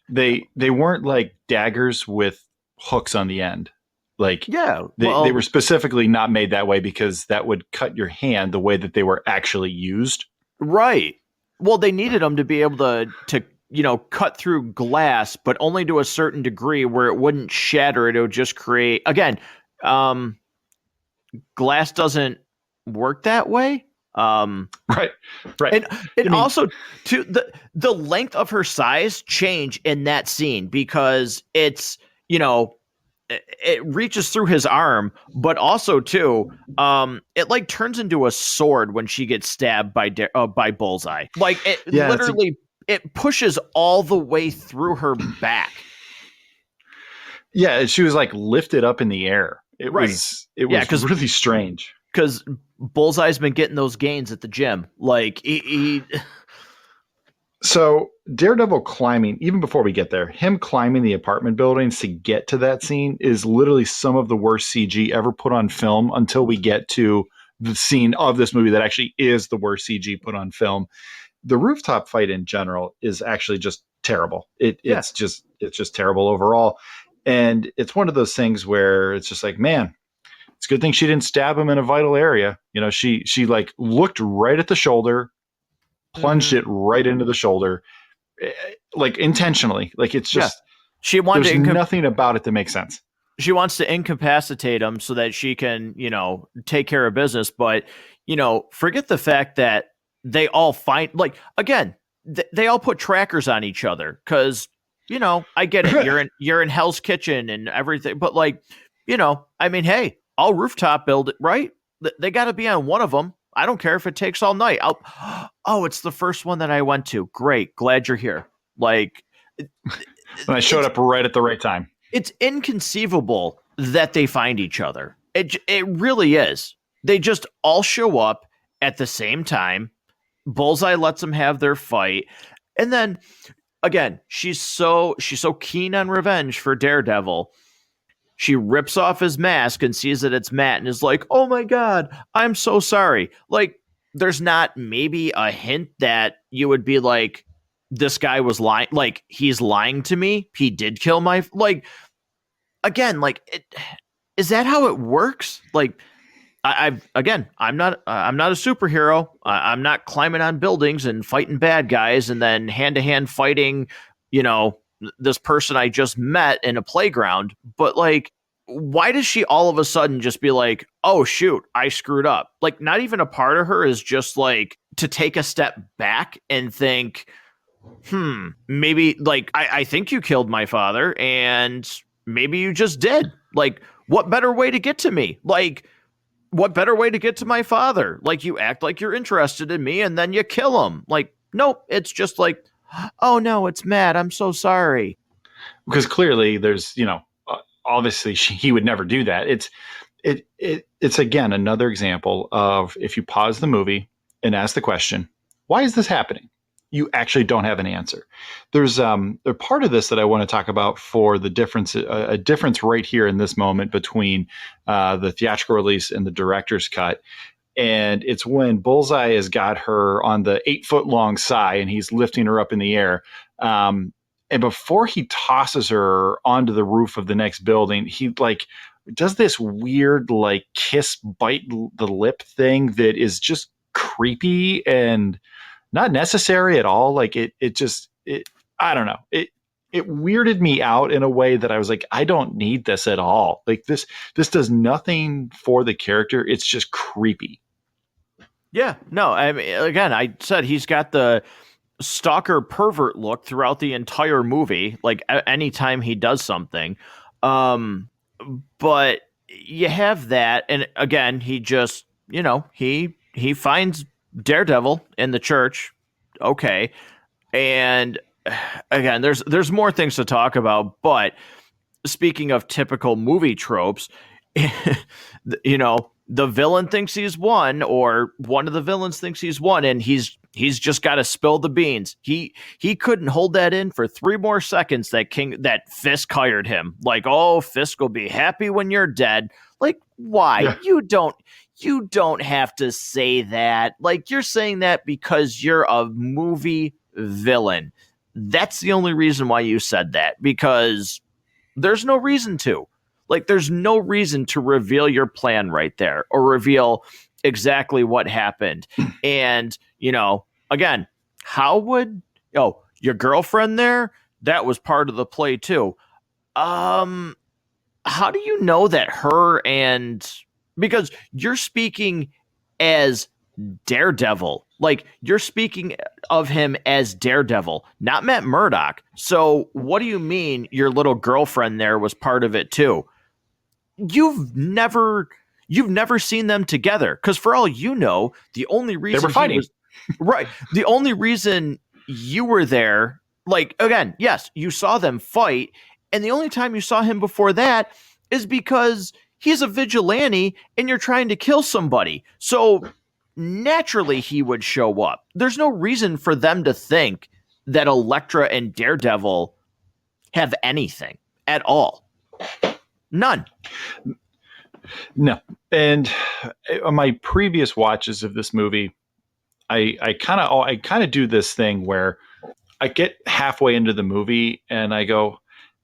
they weren't like daggers with hooks on the end. Like, yeah, they were specifically not made that way because that would cut your hand the way that they were actually used. Right. Well, they needed them to be able to cut through glass, but only to a certain degree where it wouldn't shatter it. It would just create, again, glass doesn't work that way. Right. And also, to the length of her size change in that scene, because it's, it reaches through his arm, but also too, it like turns into a sword when she gets stabbed by Bullseye. Like, it literally it pushes all the way through her back. Yeah, she was like lifted up in the air. It was really strange. Because Bullseye's been getting those gains at the gym. Like, he So Daredevil climbing, even before we get there, him climbing the apartment buildings to get to that scene is literally some of the worst CG ever put on film, until we get to the scene of this movie that actually is the worst CG put on film. The rooftop fight in general is actually just terrible. It's just terrible overall. And it's one of those things where it's just like, man, it's a good thing she didn't stab him in a vital area. She like looked right at the shoulder, plunged it right into the shoulder, like intentionally. Like, it's just, she wanted there's nothing about it that makes sense. She wants to incapacitate him so that she can, take care of business. But, forget the fact that they all find, like, again, they all put trackers on each other, because, I get it. You're in Hell's Kitchen and everything, but like, I mean, hey, all rooftop build, right? They got to be on one of them. I don't care if it takes all night. Oh, it's the first one that I went to. Great. Glad you're here. Like, and I showed up right at the right time. It's inconceivable that they find each other. It really is. They just all show up at the same time. Bullseye lets them have their fight. And then, again, she's so keen on revenge for Daredevil. She rips off his mask and sees that it's Matt and is like, oh my God, I'm so sorry. Like, there's not maybe a hint that you would be like, this guy was lying. Like, he's lying to me. He did kill my, like, again, like, is that how it works? Like, I'm not a superhero. I'm not climbing on buildings and fighting bad guys and then hand-to-hand fighting, this person I just met in a playground. But like, why does she all of a sudden just be like, oh shoot, I screwed up? Like, not even a part of her is just like to take a step back and think, maybe, like, I think you killed my father, and maybe you just did. Like, what better way to get to me? Like, what better way to get to my father? Like, you act like you're interested in me and then you kill him. Like, nope, it's just like, oh no, it's Matt. I'm so sorry. Because clearly there's, obviously he would never do that. It's again another example of, if you pause the movie and ask the question, why is this happening? You actually don't have an answer. There's a part of this that I want to talk about for the difference, a difference right here in this moment between the theatrical release and the director's cut. And it's when Bullseye has got her on the 8-foot long sigh and he's lifting her up in the air. And before he tosses her onto the roof of the next building, he like does this weird like kiss bite the lip thing that is just creepy and not necessary at all. Like it I don't know. It weirded me out in a way that I was like, I don't need this at all. Like this does nothing for the character. It's just creepy. Yeah, no, I mean, again, I said he's got the stalker pervert look throughout the entire movie, like anytime he does something. But you have that, and again, he just, he finds Daredevil in the church. Okay. And again, there's more things to talk about, but speaking of typical movie tropes, the villain thinks he's won, or one of the villains thinks he's won, and he's just got to spill the beans. He couldn't hold that in for 3 more seconds. That Fisk hired him. Like, oh, Fisk will be happy when you're dead. Like, why? Yeah. You don't have to say that. Like, you're saying that because you're a movie villain. That's the only reason why you said that, because there's no reason to. Like, there's no reason to reveal your plan right there or reveal exactly what happened. And, again, how would, your girlfriend there, that was part of the play too. How do you know that because you're speaking as Daredevil, like you're speaking of him as Daredevil, not Matt Murdock. So what do you mean your little girlfriend there was part of it too? You've never seen them together, because for all you know, the only reason they were fighting, right? The only reason you were there, like, again, yes, you saw them fight, and the only time you saw him before that is because he's a vigilante and you're trying to kill somebody. So naturally he would show up. There's no reason for them to think that Elektra and Daredevil have anything at all. None. No. And on my previous watches of this movie, I kind of do this thing where I get halfway into the movie and I go,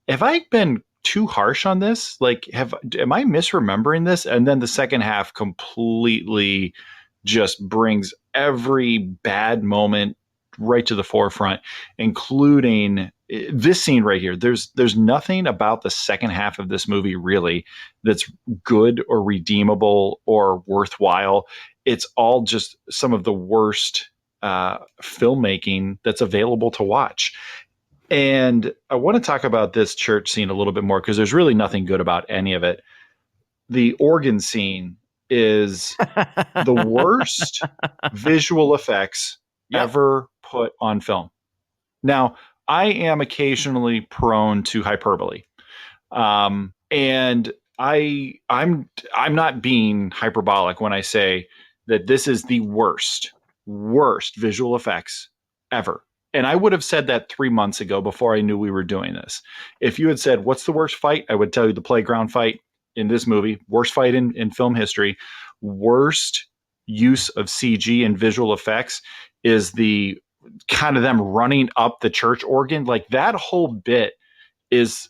have I been too harsh on this? Like, am I misremembering this? And then the second half completely just brings every bad moment right to the forefront, including this scene right here. There's nothing about the second half of this movie really that's good or redeemable or worthwhile. It's all just some of the worst filmmaking that's available to watch. And I want to talk about this church scene a little bit more, because there's really nothing good about any of it. The organ scene is the worst visual effects ever put on film. Now, I am occasionally prone to hyperbole. And I'm not being hyperbolic when I say that this is the worst visual effects ever. And I would have said that 3 months ago before I knew we were doing this. If you had said, what's the worst fight? I would tell you the playground fight in this movie, worst fight in film history, worst use of CG and visual effects is the kind of them running up the church organ. Like, that whole bit is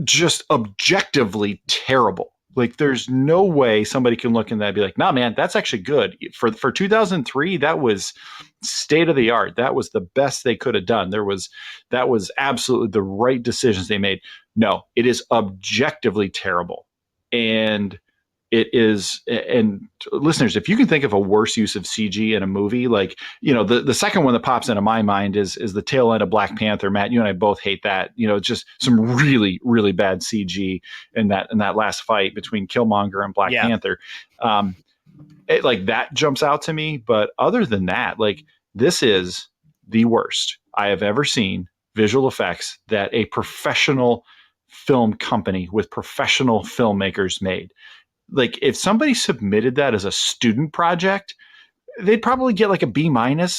just objectively terrible. Like, there's no way somebody can look in that and be like, nah, man, that's actually good. For 2003, that was state of the art. That was the best they could have done. That was absolutely the right decisions they made. No, it is objectively terrible. And it is. And listeners, if you can think of a worse use of CG in a movie, like, the second one that pops into my mind is the tail end of Black Panther. Matt, you and I both hate that. It's just some really, really bad CG in that last fight between Killmonger and Black Panther. Like that jumps out to me. But other than that, like, this is the worst I have ever seen visual effects that a professional film company with professional filmmakers made. Like, if somebody submitted that as a student project, they'd probably get like a B-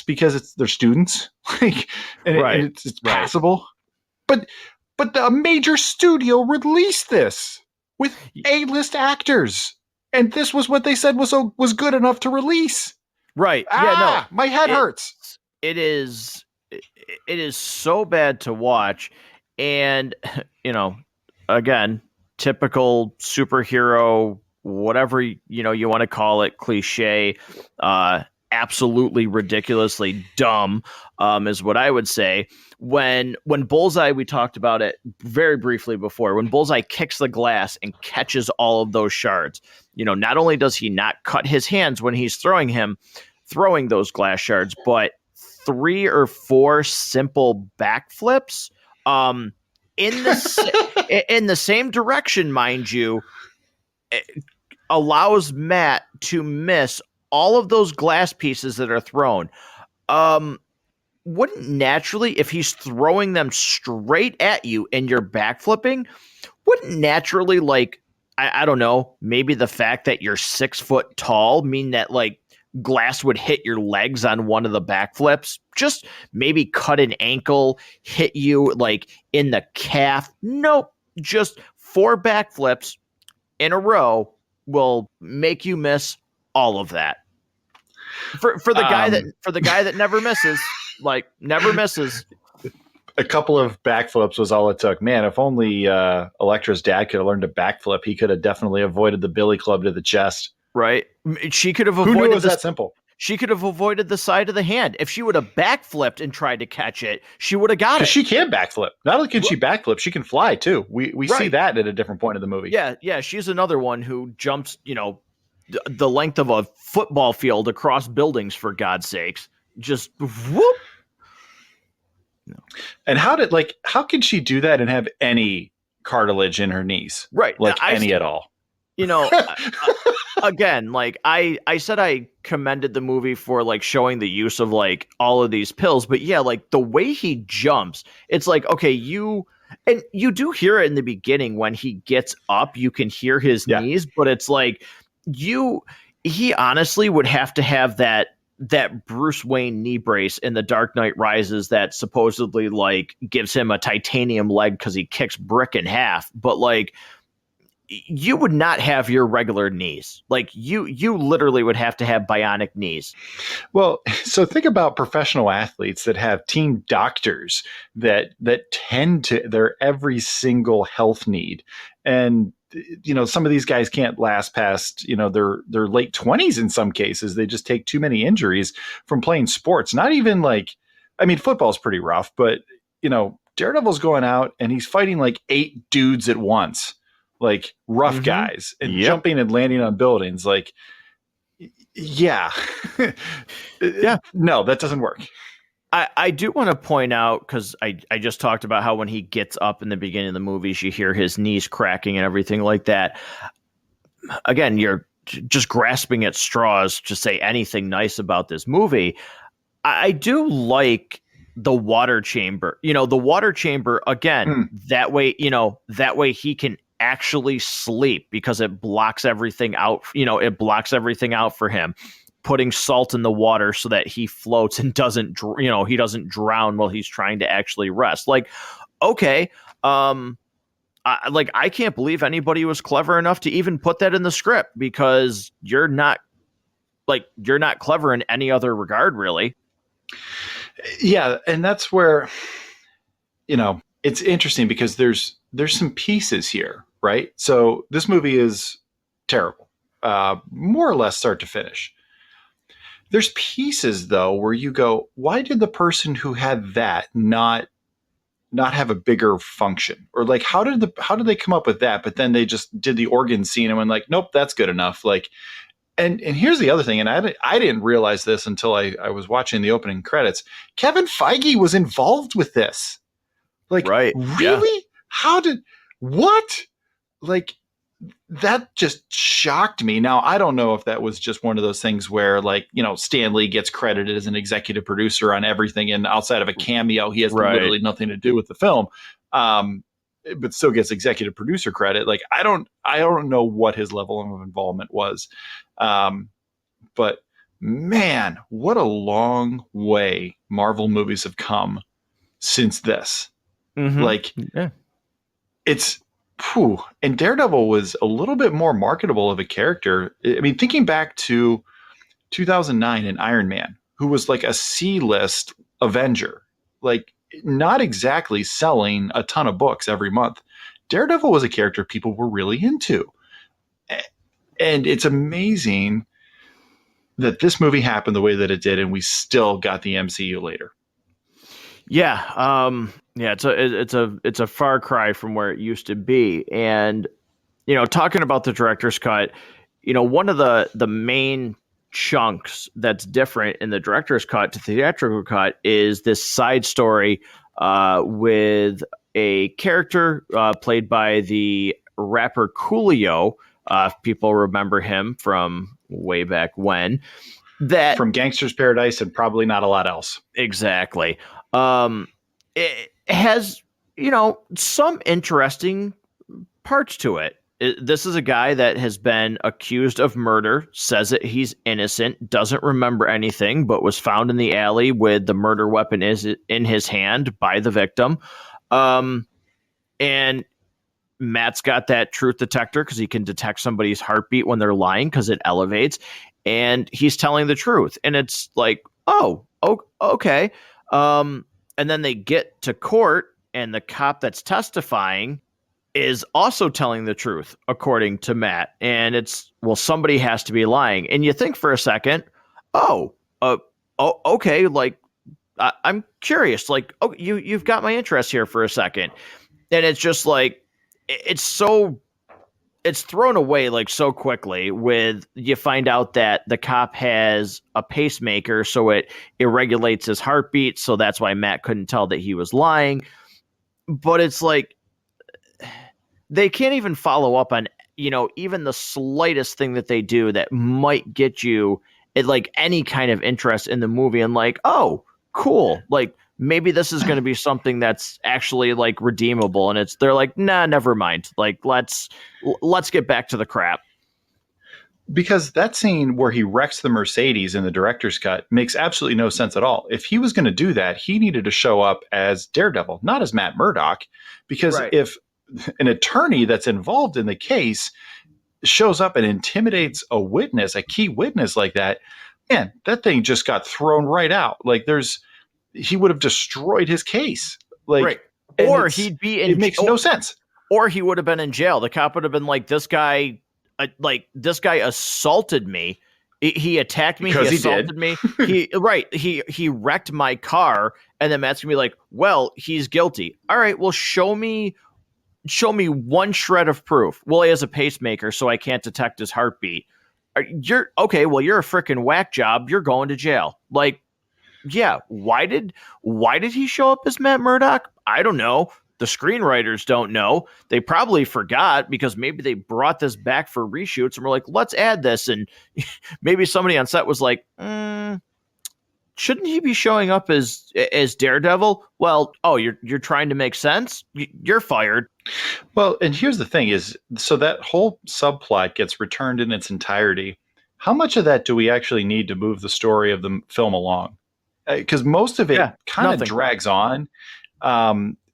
because they're students, like, and it's passable. But the major studio released this with A-list actors, and this was what they said was good enough to release. Right? My head hurts. It is so bad to watch, and again, typical superhero, whatever you want to call it, cliche, absolutely ridiculously dumb, is what I would say. When Bullseye, we talked about it very briefly before, when Bullseye kicks the glass and catches all of those shards, not only does he not cut his hands when he's throwing those glass shards, but 3 or 4 simple backflips in the same direction, mind you, allows Matt to miss all of those glass pieces that are thrown. Wouldn't naturally, if he's throwing them straight at you and you're backflipping, wouldn't naturally, like, I don't know, maybe the fact that you're 6 foot tall mean that, like, glass would hit your legs on one of the backflips? Just maybe cut an ankle, hit you like in the calf. Nope. Just 4 backflips in a row will make you miss all of that. For the guy that never misses, like, never misses. A couple of backflips was all it took. Man, if only Elektra's dad could have learned to backflip, he could have definitely avoided the billy club to the chest. Right. She could have avoided. Who knew it was that simple? She could have avoided the side of the hand. If she would have backflipped and tried to catch it, she would have got it. She can backflip. Not only can she backflip, she can fly too. We see that at a different point of the movie. Yeah. She's another one who jumps, the length of a football field across buildings, for God's sakes. Just whoop. No. And how can she do that and have any cartilage in her knees? Right. Like, any at all? Again, like, I said, I commended the movie for, like, showing the use of, like, all of these pills, but yeah, like, the way he jumps, it's like, okay, you do hear it in the beginning when he gets up, you can hear his knees, but it's like, he honestly would have to have that Bruce Wayne knee brace in The Dark Knight Rises that supposedly, like, gives him a titanium leg because he kicks brick in half, but, like, you would not have your regular knees. Like, you literally would have to have bionic knees. Well, so think about professional athletes that have team doctors that tend to their every single health need. And, some of these guys can't last past, their late 20s in some cases. They just take too many injuries from playing sports. Not even like, I mean, football's pretty rough, but, Daredevil's going out and he's fighting like 8 dudes at once. Like, rough guys, and jumping and landing on buildings. Like, yeah. No, that doesn't work. I do want to point out, because I just talked about how when he gets up in the beginning of the movies, you hear his knees cracking and everything like that. Again, you're just grasping at straws to say anything nice about this movie. I do like the water chamber. The water chamber, again, that way he can actually sleep, because it blocks everything out. It blocks everything out for him, putting salt in the water so that he floats and doesn't drown while he's trying to actually rest. Like, okay, I can't believe anybody was clever enough to even put that in the script, because you're not clever in any other regard, really. Yeah, and that's where it's interesting, because there's some pieces here, right? So this movie is terrible, more or less start to finish. There's pieces, though, where you go, why did the person who had that not not have a bigger function? Or like, how did they come up with that? But then they just did the organ scene and went like, nope, that's good enough. Like, and here's the other thing, and I didn't realize this until I was watching the opening credits. Kevin Feige was involved with this. Like, Right. really? Yeah. How did, what? Like, that just shocked me. Now, I don't know if that was just one of those things where, like, you know, Stan Lee gets credited as an executive producer on everything, and outside of a cameo, he has literally nothing to do with the film, but still gets executive producer credit. Like, I don't know what his level of involvement was, but man, what a long way Marvel movies have come since this. Mm-hmm. Like, yeah. It's and Daredevil was a little bit more marketable of a character. I mean, thinking back to 2009 in Iron Man, who was like a C-list Avenger, like not exactly selling a ton of books every month. Daredevil was a character people were really into. And it's amazing that this movie happened the way that it did, and we still got the MCU later. Yeah. Yeah. It's a far cry from where it used to be. And, you know, talking about the director's cut, you know, one of the main chunks that's different in the director's cut to the theatrical cut is this side story with a character played by the rapper Coolio. If people remember him from way back when. That from Gangster's Paradise and probably not a lot else. Exactly. It has, you know, some interesting parts to it. This is a guy that has been accused of murder, says that he's innocent, doesn't remember anything, but was found in the alley with the murder weapon in his hand by the victim. And Matt's got that truth detector because he can detect somebody's heartbeat when they're lying because it elevates. And he's telling the truth. And it's like, oh, okay. And then they get to court and the cop that's testifying is also telling the truth, according to Matt. And it's, well, somebody has to be lying. And you think for a second, okay. Like, I'm curious. Like, oh, you've got my interest here for a second. And it's just like, it's thrown away like so quickly with you find out that the cop has a pacemaker, so it regulates his heartbeat. So that's why Matt couldn't tell that he was lying. But it's like, they can't even follow up on, you know, even the slightest thing that they do that might get you like any kind of interest in the movie and like, oh, cool. Like, maybe this is going to be something that's actually like redeemable. And they're like, nah, never mind. Like, let's get back to the crap. Because that scene where he wrecks the Mercedes in the director's cut makes absolutely no sense at all. If he was going to do that, he needed to show up as Daredevil, not as Matt Murdock. Because if an attorney that's involved in the case shows up and intimidates a witness, a key witness like that, man, that thing just got thrown right out. Like, he would have destroyed his case. Like, or he'd be in. It makes no sense. Or he would have been in jail. The cop would have been like, this guy assaulted me. He attacked me. Because he assaulted me. He wrecked my car. And then Matt's gonna be like, well, he's guilty. All right, well, show me one shred of proof. Well, he has a pacemaker, so I can't detect his heartbeat. You're okay. Well, you're a freaking whack job. You're going to jail. Like, yeah. Why did he show up as Matt Murdock? I don't know. The screenwriters don't know. They probably forgot because maybe they brought this back for reshoots and were like, let's add this. And maybe somebody on set was like, shouldn't he be showing up as Daredevil? Well, you're trying to make sense? You're fired. Well, and here's the thing is, so that whole subplot gets returned in its entirety. How much of that do we actually need to move the story of the film along? Because most of it kind of drags on.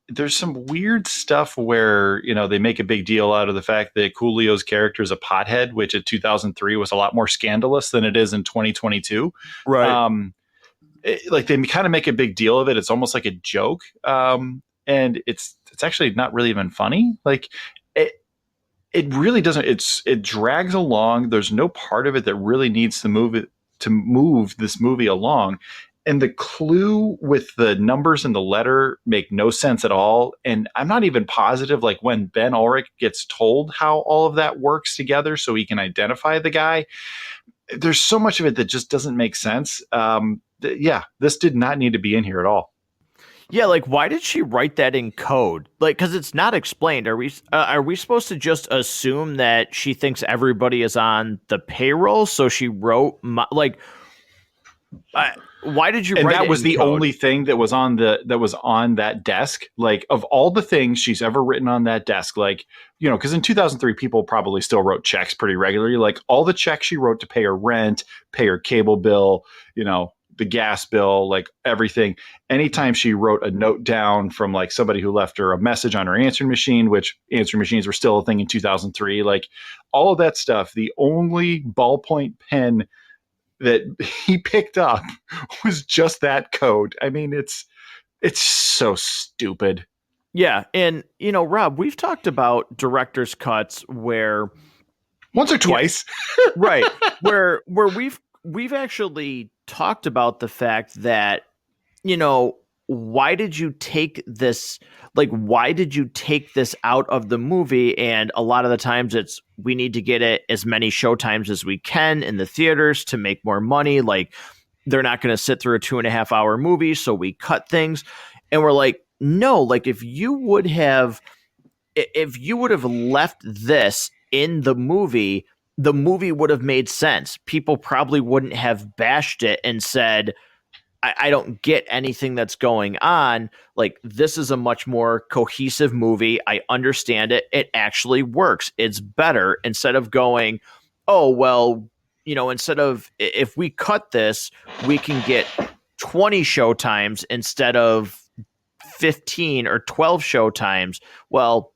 There's some weird stuff where, you know, they make a big deal out of the fact that Coolio's character is a pothead, which in 2003 was a lot more scandalous than it is in 2022. Right. Like, they kind of make a big deal of it. It's almost like a joke. And it's actually not really even funny. Like, it really doesn't. It drags along. There's no part of it that really needs to move this movie along. and the clue with the numbers in the letter make no sense at all. And I'm not even positive, like when Ben Ulrich gets told how all of that works together so he can identify the guy, there's so much of it that just doesn't make sense. Yeah, this did not need to be in here at all. Yeah, like why did she write that in code? Like, because it's not explained. Are we supposed to just assume that she thinks everybody is on the payroll? So she wrote why did you And write that it was in the code? only thing that was on that desk. Like, of all the things she's ever written on that desk, like, because in 2003 people probably still wrote checks pretty regularly. Like, all the checks she wrote to pay her rent, pay her cable bill, the gas bill, like everything. Anytime she wrote a note down from like somebody who left her a message on her answering machine, which answering machines were still a thing in 2003, like all of that stuff, the only ballpoint pen that he picked up was just that code. I mean, it's so stupid. Yeah, and Rob, we've talked about director's cuts where Once or you know, twice. right, where we've actually talked about the fact that why did you take this, like why did you take this out of the movie? And a lot of the times it's we need to get it as many show times as we can in the theaters to make more money. Like they're not going to sit through a 2.5 hour movie, so we cut things. And we're like, no, like if you would have left this in the movie would have made sense. People probably wouldn't have bashed it and said, I don't get anything that's going on. Like, this is a much more cohesive movie. I understand it. It actually works. It's better instead of going, oh, well, instead of if we cut this, we can get 20 show times instead of 15 or 12 show times. Well,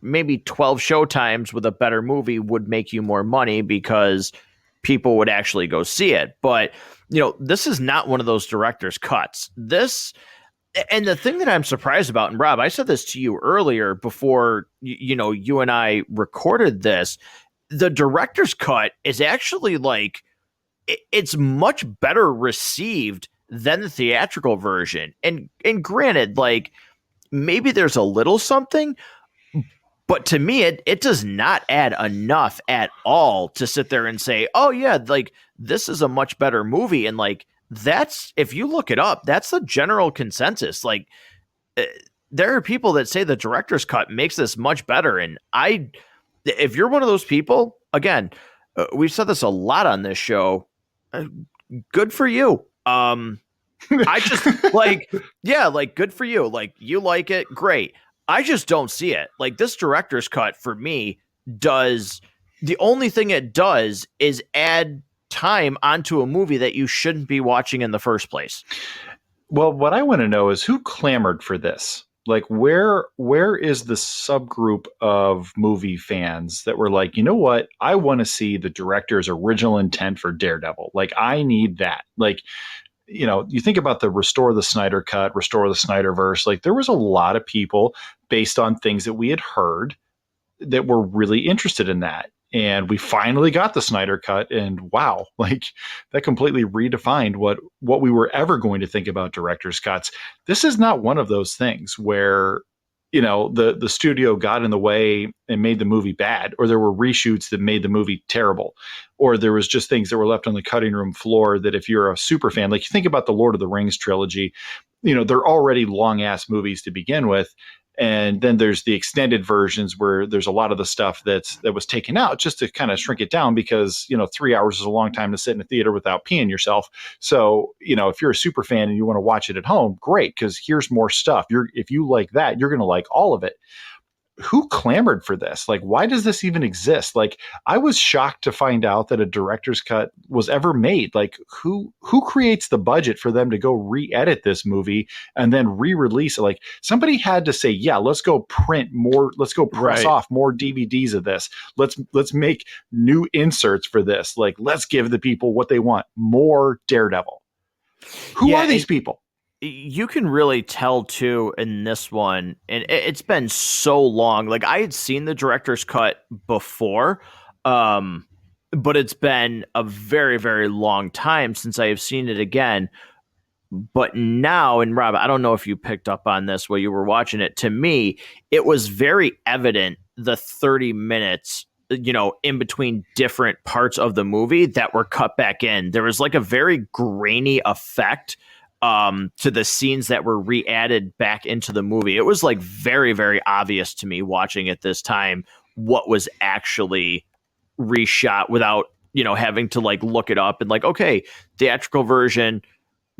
maybe 12 show times with a better movie would make you more money because people would actually go see it. But, this is not one of those director's cuts. And the thing that I'm surprised about, and Rob, I said this to you earlier before, you and I recorded this, the director's cut is actually like, it's much better received than the theatrical version. And granted, like, maybe there's a little something, but to me, it does not add enough at all to sit there and say, oh, yeah, like this is a much better movie. And like, that's, if you look it up, that's the general consensus. Like, uh, there are people that say the director's cut makes this much better. And if you're one of those people, again, we've said this a lot on this show. Uh, Good for you. I just like, yeah, like good for you. Like you like it, great. I just don't see it. Like this director's cut for me does the only thing it does is add time onto a movie that you shouldn't be watching in the first place. Well, what I want to know is who clamored for this? Like, where is the subgroup of movie fans that were like, you know what? I want to see the director's original intent for Daredevil. Like, I need that. Like, you think about the Restore the Snyder cut, Restore the Snyderverse. Like, there was a lot of people based on things that we had heard that were really interested in that. And we finally got the Snyder cut, and wow, like that completely redefined what we were ever going to think about director's cuts. This is not one of those things where the studio got in the way and made the movie bad, or there were reshoots that made the movie terrible, or there was just things that were left on the cutting room floor that if you're a super fan, like you think about the Lord of the Rings trilogy, they're already long ass movies to begin with. And then there's the extended versions where there's a lot of the stuff that was taken out just to kind of shrink it down because 3 hours is a long time to sit in a theater without peeing yourself. So if you're a super fan and you want to watch it at home, great, because here's more stuff. If you like that, you're going to like all of it. Who clamored for this? Like, why does this even exist? Like, I was shocked to find out that a director's cut was ever made. Like, who creates the budget for them to go re-edit this movie and then re-release it? Like, somebody had to say, yeah, let's go print more, let's go press Right. off more DVDs of this. Let's make new inserts for this. Like, let's give the people what they want, more Daredevil. Who Yeah, are these people? you can really tell too in this one, and it's been so long. Like I had seen the director's cut before, um but it's been a very, very long time since I have seen it again. But now, and Rob, I don't know if you picked up on this while you were watching it. To me, it was very evident the 30 minutes, in between different parts of the movie that were cut back in. There was like a very grainy effect to the scenes that were re-added back into the movie. It was like very, very obvious to me watching it this time what was actually reshot without, having to like look it up and like, okay, theatrical version,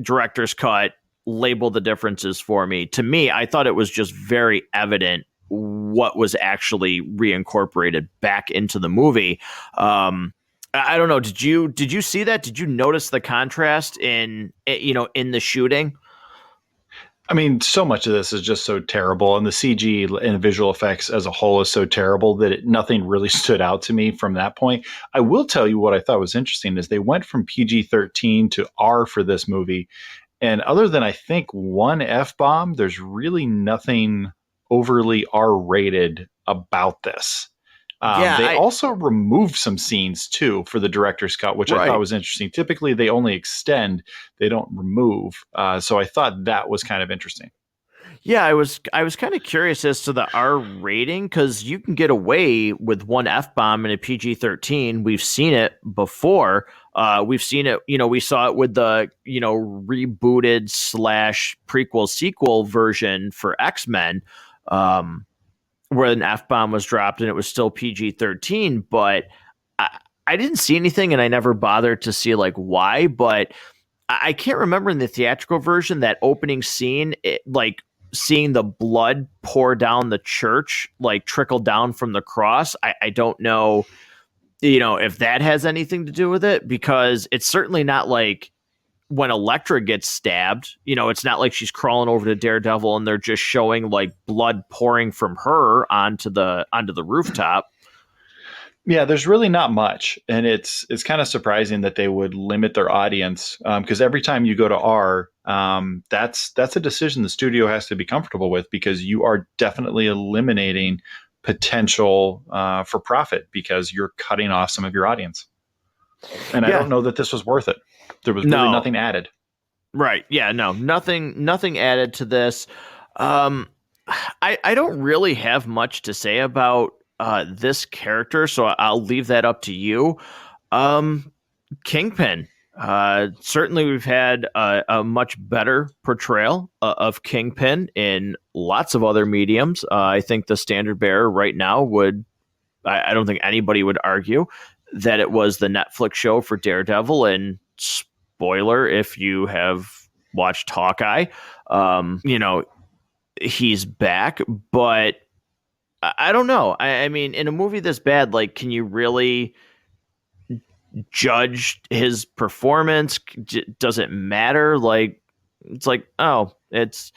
director's cut, label the differences for me. To me, I thought it was just very evident what was actually reincorporated back into the movie. I don't know. Did you see that? Did you notice the contrast in the shooting? I mean, so much of this is just so terrible, and the CG and visual effects as a whole is so terrible that nothing really stood out to me from that point. I will tell you what I thought was interesting is they went from PG-13 to R for this movie, and other than I think one F-bomb, there's really nothing overly R-rated about this. They also removed some scenes too for the director's cut, which I thought was interesting. Typically, they only extend; they don't remove. So I thought that was kind of interesting. Yeah, I was kind of curious as to the R rating because you can get away with one F bomb in a PG-13. We've seen it before. We've seen it. We saw it with the rebooted / prequel sequel version for X-Men. Where an F-bomb was dropped and it was still PG-13, but I didn't see anything and I never bothered to see like why, but I can't remember in the theatrical version that opening scene, like seeing the blood pour down the church, like trickle down from the cross. I don't know, if that has anything to do with it, because it's certainly not like when Elektra gets stabbed, it's not like she's crawling over to Daredevil and they're just showing like blood pouring from her onto the rooftop. Yeah, there's really not much, and it's kind of surprising that they would limit their audience because every time you go to R, that's a decision the studio has to be comfortable with because you are definitely eliminating potential for profit because you're cutting off some of your audience. And I don't know that this was worth it. There was really nothing added. Right. Yeah, no, nothing added to this. I don't really have much to say about this character, so I'll leave that up to you. Kingpin. Certainly we've had a much better portrayal of Kingpin in lots of other mediums. I think the standard bearer right now I don't think anybody would argue that it was the Netflix show for Daredevil, and spoiler if you have watched Hawkeye, he's back, but I don't know. I mean, in a movie this bad, like, can you really judge his performance? Does it matter? Like, it's like, oh, it's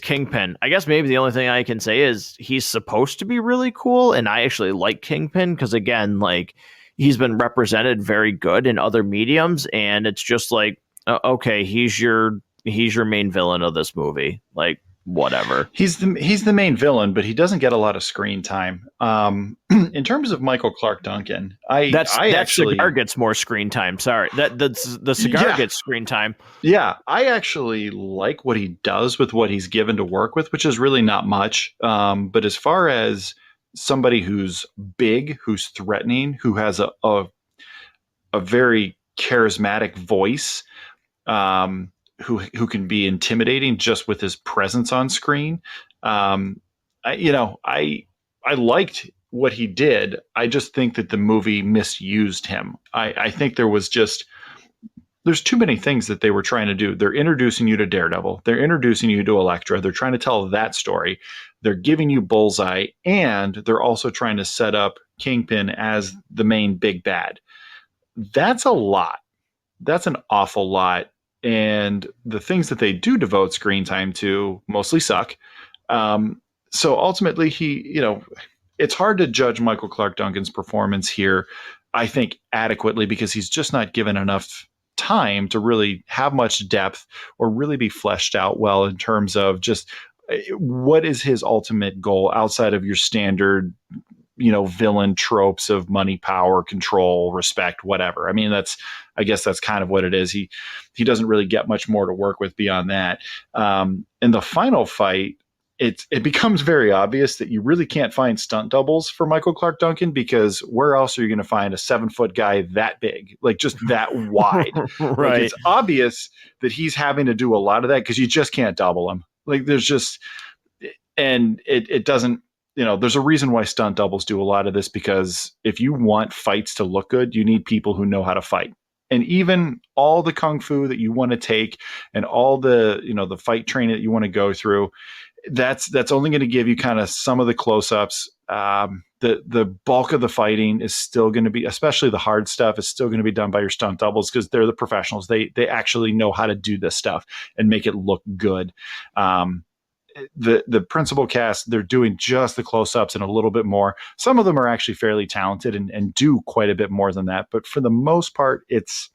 Kingpin. I guess maybe the only thing I can say is he's supposed to be really cool, and I actually like Kingpin because, again, like, he's been represented very good in other mediums, and it's just like, okay, he's your main villain of this movie. Like, whatever. He's the main villain, but he doesn't get a lot of screen time. In terms of Michael Clark Duncan, that cigar gets more screen time. Sorry, the cigar gets screen time. Yeah, I actually like what he does with what he's given to work with, which is really not much. But as far as somebody who's big, who's threatening, who has a very charismatic voice, who can be intimidating just with his presence on screen. I liked what he did. I just think that the movie misused him. I think there's too many things that they were trying to do. They're introducing you to Daredevil. They're introducing you to Elektra. They're trying to tell that story. They're giving you Bullseye, and they're also trying to set up Kingpin as the main big bad. That's a lot. That's an awful lot. And the things that they do devote screen time to mostly suck. So ultimately, it's hard to judge Michael Clark Duncan's performance here, I think, adequately because he's just not given enough time to really have much depth or really be fleshed out well in terms of just what is his ultimate goal outside of your standard villain tropes of money, power, control, respect, whatever. I mean, I guess that's kind of what it is. He doesn't really get much more to work with beyond that. In the final fight, it becomes very obvious that you really can't find stunt doubles for Michael Clark Duncan, because where else are you going to find a 7-foot guy that big, like just that wide? Right. Like, it's obvious that he's having to do a lot of that because you just can't double him. Like, there's just, and it doesn't, there's a reason why stunt doubles do a lot of this, because if you want fights to look good, you need people who know how to fight. And even all the kung fu that you want to take and all the, the fight training that you want to go through, that's only going to give you kind of some of the close-ups. The bulk of the fighting is still going to be, especially the hard stuff, is still going to be done by your stunt doubles, because they're the professionals. They actually know how to do this stuff and make it look good. The principal cast, they're doing just the close-ups and a little bit more. Some of them are actually fairly talented and do quite a bit more than that, but for the most part, it's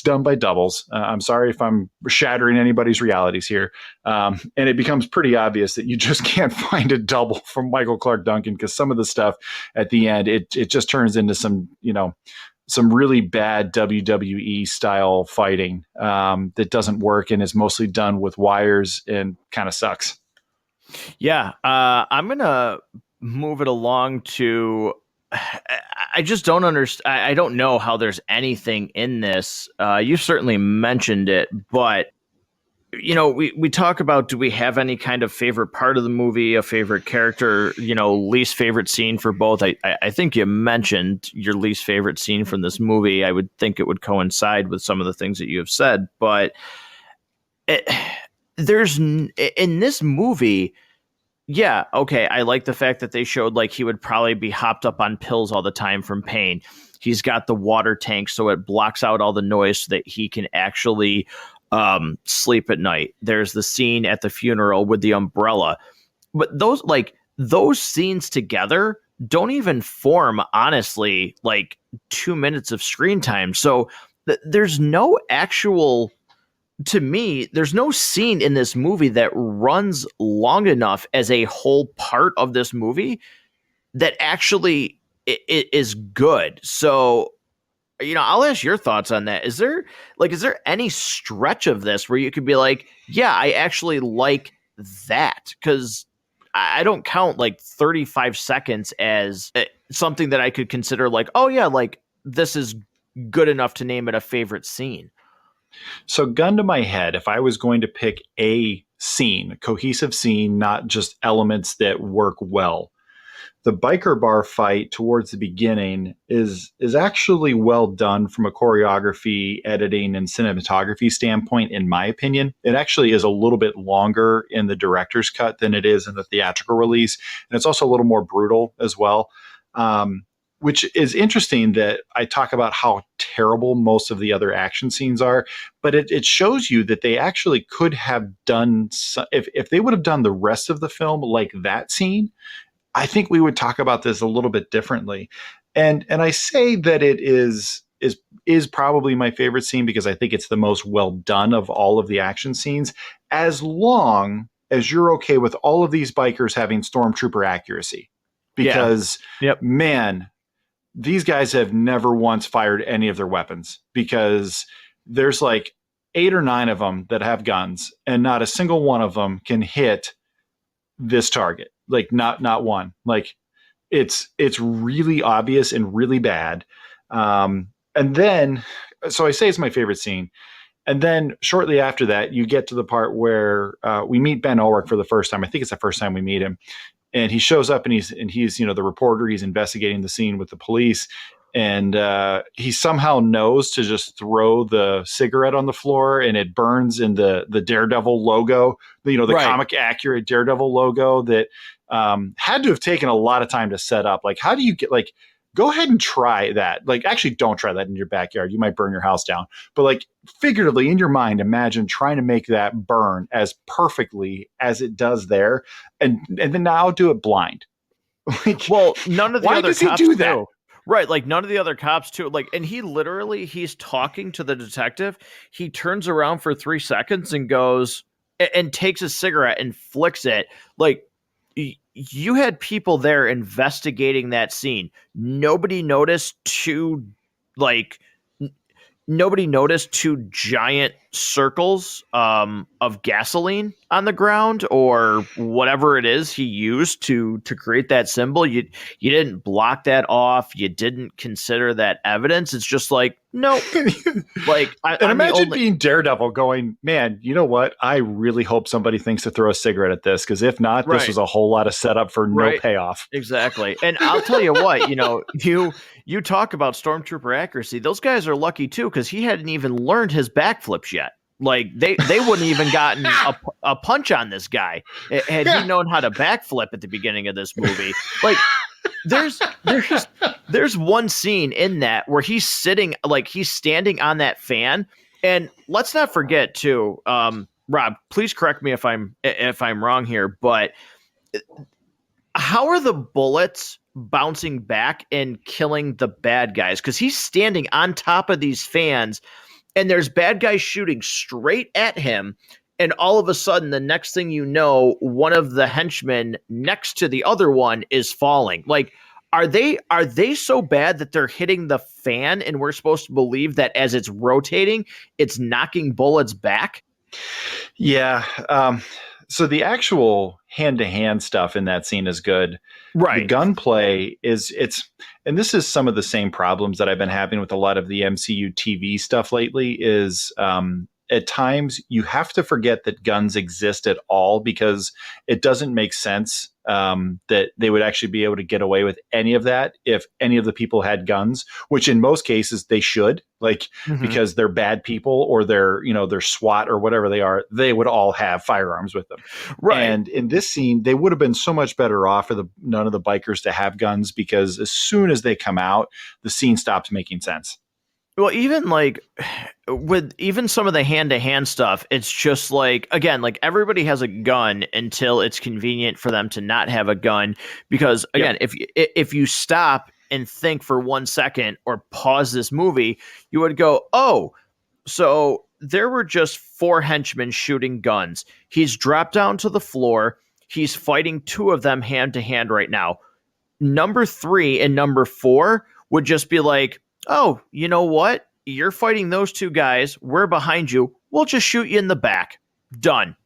done by doubles. I'm sorry if I'm shattering anybody's realities here. And it becomes pretty obvious that you just can't find a double from Michael Clark Duncan, because some of the stuff at the end, it just turns into some really bad WWE style fighting that doesn't work and is mostly done with wires and kind of sucks. Yeah. I'm going to move it along to, I just don't understand. I don't know how there's anything in this. You certainly mentioned it, but we talk about, do we have any kind of favorite part of the movie, a favorite character, least favorite scene for both? I think you mentioned your least favorite scene from this movie. I would think it would coincide with some of the things that you have said, but in this movie, yeah, okay, I like the fact that they showed like he would probably be hopped up on pills all the time from pain. He's got the water tank so it blocks out all the noise so that he can actually sleep at night. There's the scene at the funeral with the umbrella. But those scenes together don't even form, honestly, like 2 minutes of screen time. So there's no actual... To me, there's no scene in this movie that runs long enough as a whole part of this movie that actually is good. So, I'll ask your thoughts on that. Is there any stretch of this where you could be like, yeah, I actually like that? Because I don't count like 35 seconds as something that I could consider like, oh yeah, like this is good enough to name it a favorite scene. So, gun to my head, if I was going to pick a scene, a cohesive scene, not just elements that work well, the biker bar fight towards the beginning is actually well done from a choreography, editing, and cinematography standpoint, in my opinion. It actually is a little bit longer in the director's cut than it is in the theatrical release, and it's also a little more brutal as well. Which is interesting that I talk about how terrible most of the other action scenes are, but it shows you that they actually could have done, if they would have done the rest of the film like that scene, I think we would talk about this a little bit differently. And I say that it is probably my favorite scene because I think it's the most well done of all of the action scenes, as long as you're okay with all of these bikers having stormtrooper accuracy. Because, man, these guys have never once fired any of their weapons, because there's like 8 or 9 of them that have guns and not a single one of them can hit this target. Like not one. Like it's really obvious and really bad. And then, so I say it's my favorite scene. And then shortly after that, you get to the part where we meet Ben Ulrich for the first time. I think it's the first time we meet him. And he shows up and he's the reporter. He's investigating the scene with the police, and he somehow knows to just throw the cigarette on the floor, and it burns in the Daredevil logo. The right. Comic accurate Daredevil logo that had to have taken a lot of time to set up. Like, how do you get go ahead and try that. Like, actually, don't try that in your backyard. You might burn your house down. But like, figuratively, in your mind, imagine trying to make that burn as perfectly as it does there, and then now do it blind. Well, none of the other cops do that. Do. Right, like none of the other cops too. Like, and he's talking to the detective. He turns around for 3 seconds and goes and takes a cigarette and flicks it. Like, you had people there investigating that scene. Nobody noticed like nobody noticed two giant circles of gasoline on the ground or whatever it is he used to create that symbol. You didn't block that off. You didn't consider that evidence. It's just like, no. Like, and imagine being Daredevil going, man, you know what? I really hope somebody thinks to throw a cigarette at this, because if not, this was a whole lot of setup for no payoff. Exactly. And I'll tell you what, you talk about Stormtrooper accuracy. Those guys are lucky too, because he hadn't even learned his backflips yet. Like they wouldn't even gotten a punch on this guy had he known how to backflip at the beginning of this movie. Like there's one scene in that where he's standing on that fan, and let's not forget too, Rob, please correct me if I'm wrong here, but how are the bullets bouncing back and killing the bad guys? Because he's standing on top of these fans, and there's bad guys shooting straight at him. And all of a sudden, the next thing you know, one of the henchmen next to the other one is falling. Like, are they so bad that they're hitting the fan, and we're supposed to believe that as it's rotating, it's knocking bullets back? Yeah. So the actual hand-to-hand stuff in that scene is good. Right. The gunplay and this is some of the same problems that I've been having with a lot of the MCU TV stuff lately is, at times you have to forget that guns exist at all, because it doesn't make sense that they would actually be able to get away with any of that if any of the people had guns, which in most cases they should, because they're bad people or they're SWAT or whatever they are, they would all have firearms with them. Right. And in this scene, they would have been so much better off for none of the bikers to have guns, because as soon as they come out, the scene stops making sense. Well, even with even some of the hand-to-hand stuff, it's just again, everybody has a gun until it's convenient for them to not have a gun. Because again, if you stop and think for 1 second or pause this movie, you would go, oh, so there were just 4 henchmen shooting guns. He's dropped down to the floor. He's fighting 2 of them hand-to-hand right now. Number 3 and number 4 would just be like, oh, you know what? You're fighting those 2 guys. We're behind you. We'll just shoot you in the back. Done.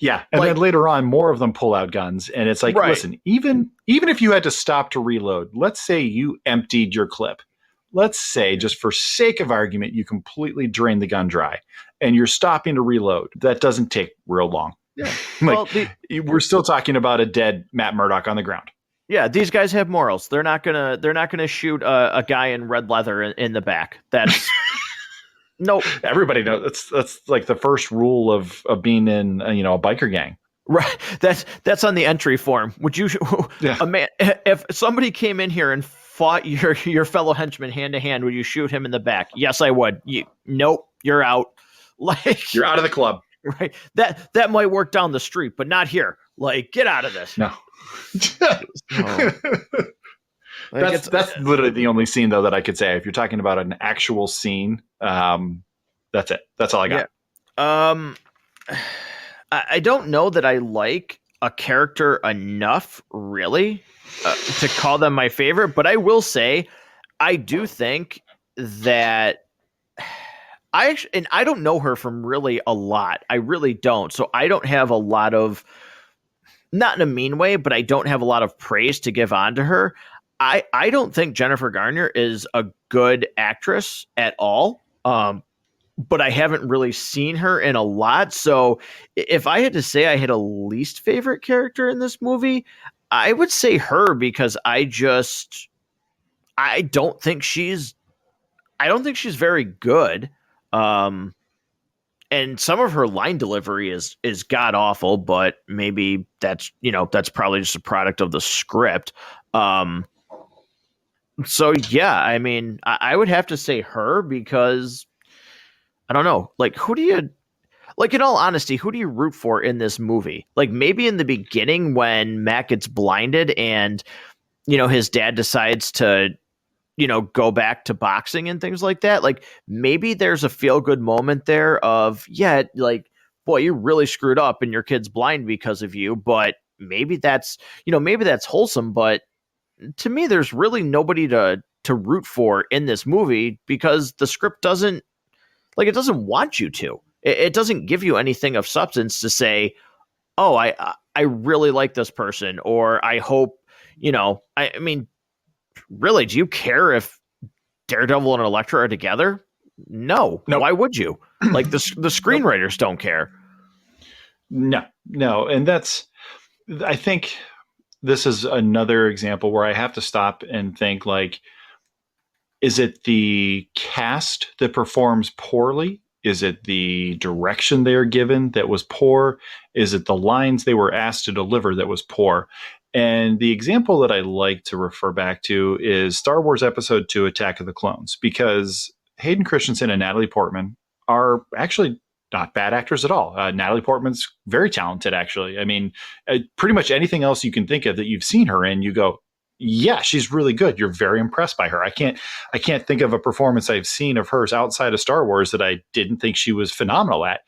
Yeah. And then later on, more of them pull out guns. And it's like, listen, even if you had to stop to reload, let's say you emptied your clip. Let's say, just for sake of argument, you completely drain the gun dry and you're stopping to reload. That doesn't take real long. Yeah. We're still talking about a dead Matt Murdock on the ground. Yeah, these guys have morals. They're not gonna shoot a guy in red leather in the back. That's nope. Everybody knows that's like the first rule of being in a biker gang. Right. That's on the entry form. Would you? Yeah. A man, if somebody came in here and fought your fellow henchman hand to hand, would you shoot him in the back? Yes, I would. Nope, you're out. You're out of the club. Right. That might work down the street, but not here. Get out of this. No. That's literally the only scene though that I could say. If you're talking about an actual scene, that's it. That's all I got. Yeah. I don't know that I like a character enough really to call them my favorite, but I will say I do think that I don't know her from really a lot. I really don't. So I don't have a lot of, not in a mean way, but I don't have a lot of praise to give on to her. I don't think Jennifer Garner is a good actress at all. But I haven't really seen her in a lot. So if I had to say I had a least favorite character in this movie, I would say her, because I don't think she's very good. And some of her line delivery is god awful, but maybe that's probably just a product of the script. So yeah, I mean, I would have to say her, because I don't know, in all honesty, who do you root for in this movie? Maybe in the beginning when Matt gets blinded and, his dad decides to, go back to boxing and things like that. Maybe there's a feel good moment there of, boy, you really screwed up and your kid's blind because of you. But maybe that's, maybe that's wholesome, but to me, there's really nobody to root for in this movie because the script doesn't it doesn't want you to. It doesn't give you anything of substance to say, oh, I really like this person, or I hope, I mean, really, do you care if Daredevil and Elektra are together? No. Nope. Why would you? Like the screenwriters don't care. No. And I think this is another example where I have to stop and think, like, is it the cast that performs poorly? Is it the direction they are given that was poor? Is it the lines they were asked to deliver that was poor? And the example that I like to refer back to is Star Wars Episode 2, Attack of the Clones, because Hayden Christensen and Natalie Portman are actually not bad actors at all. Natalie Portman's very talented, actually. I mean, pretty much anything else you can think of that you've seen her in, you go, yeah, she's really good. You're very impressed by her. I can't think of a performance I've seen of hers outside of Star Wars that I didn't think she was phenomenal at.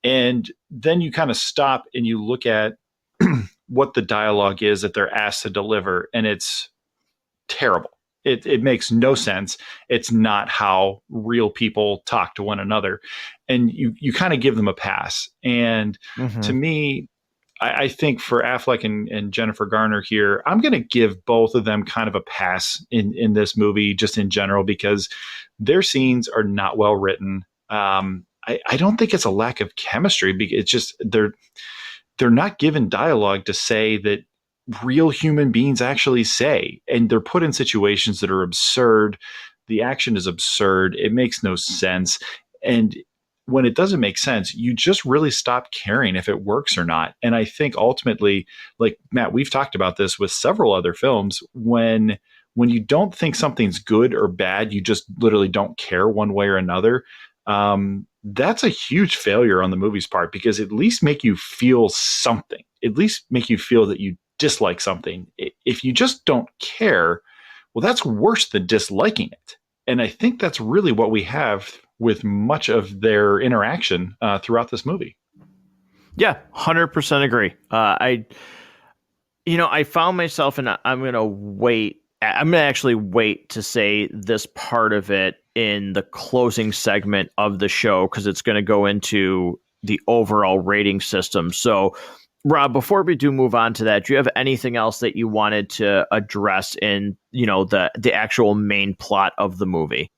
And then you kind of stop and you look at what the dialogue is that they're asked to deliver, and it's terrible. It makes no sense. It's not how real people talk to one another. And you kind of give them a pass. And to me, I think for Affleck and Jennifer Garner here, I'm going to give both of them kind of a pass in this movie, just in general, because their scenes are not well written. I don't think it's a lack of chemistry. It's just they're not given dialogue to say that real human beings actually say, and they're put in situations that are absurd. The action is absurd. It makes no sense. And when it doesn't make sense, you just really stop caring if it works or not. And I think ultimately, like Matt, we've talked about this with several other films, when you don't think something's good or bad, you just literally don't care one way or another. That's a huge failure on the movie's part, because at least make you feel something, at least make you feel that you dislike something. If you just don't care, well, that's worse than disliking it. And I think that's really what we have with much of their interaction throughout this movie. Yeah, 100% agree. I found myself, and I'm going to wait. I'm going to actually wait to say this part of it in the closing segment of the show, because it's going to go into the overall rating system. So, Rob, before we do move on to that, do you have anything else that you wanted to address in, the actual main plot of the movie?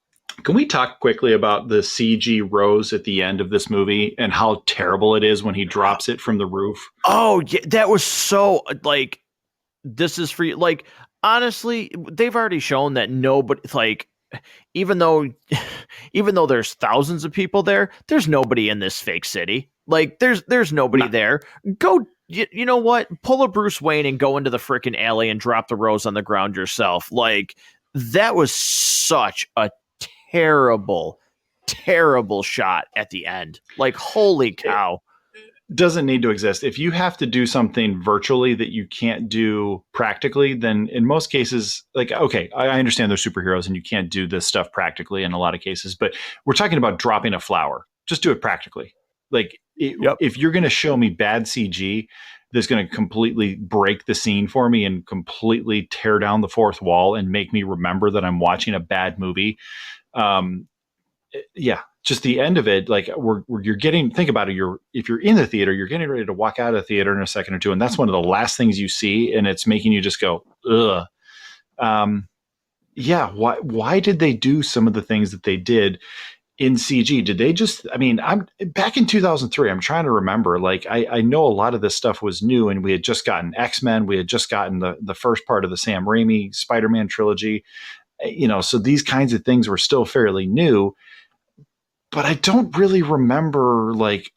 Can we talk quickly about the CG Rose at the end of this movie and how terrible it is when he drops it from the roof? Oh, yeah, that was so, this is for you. Honestly, they've already shown that nobody, even though there's thousands of people there, there's nobody in this fake city. There's nobody there. Go, you know what? Pull a Bruce Wayne and go into the frickin' alley and drop the rose on the ground yourself. That was such a terrible shot at the end. Holy cow. Doesn't need to exist. If you have to do something virtually that you can't do practically, then in most cases, okay, I understand they're superheroes and you can't do this stuff practically in a lot of cases, but we're talking about dropping a flower. Just do it practically. If you're going to show me bad CG that's going to completely break the scene for me and completely tear down the fourth wall and make me remember that I'm watching a bad movie, just the end of it, you're getting, think about it, if you're in the theater, you're getting ready to walk out of the theater in a second or two, and that's one of the last things you see, and it's making you just go, ugh. Why did they do some of the things that they did in CG? Did they just, I'm back in 2003, I'm trying to remember, I know a lot of this stuff was new, and we had just gotten X-Men, we had just gotten the first part of the Sam Raimi Spider-Man trilogy, so these kinds of things were still fairly new. But I don't really remember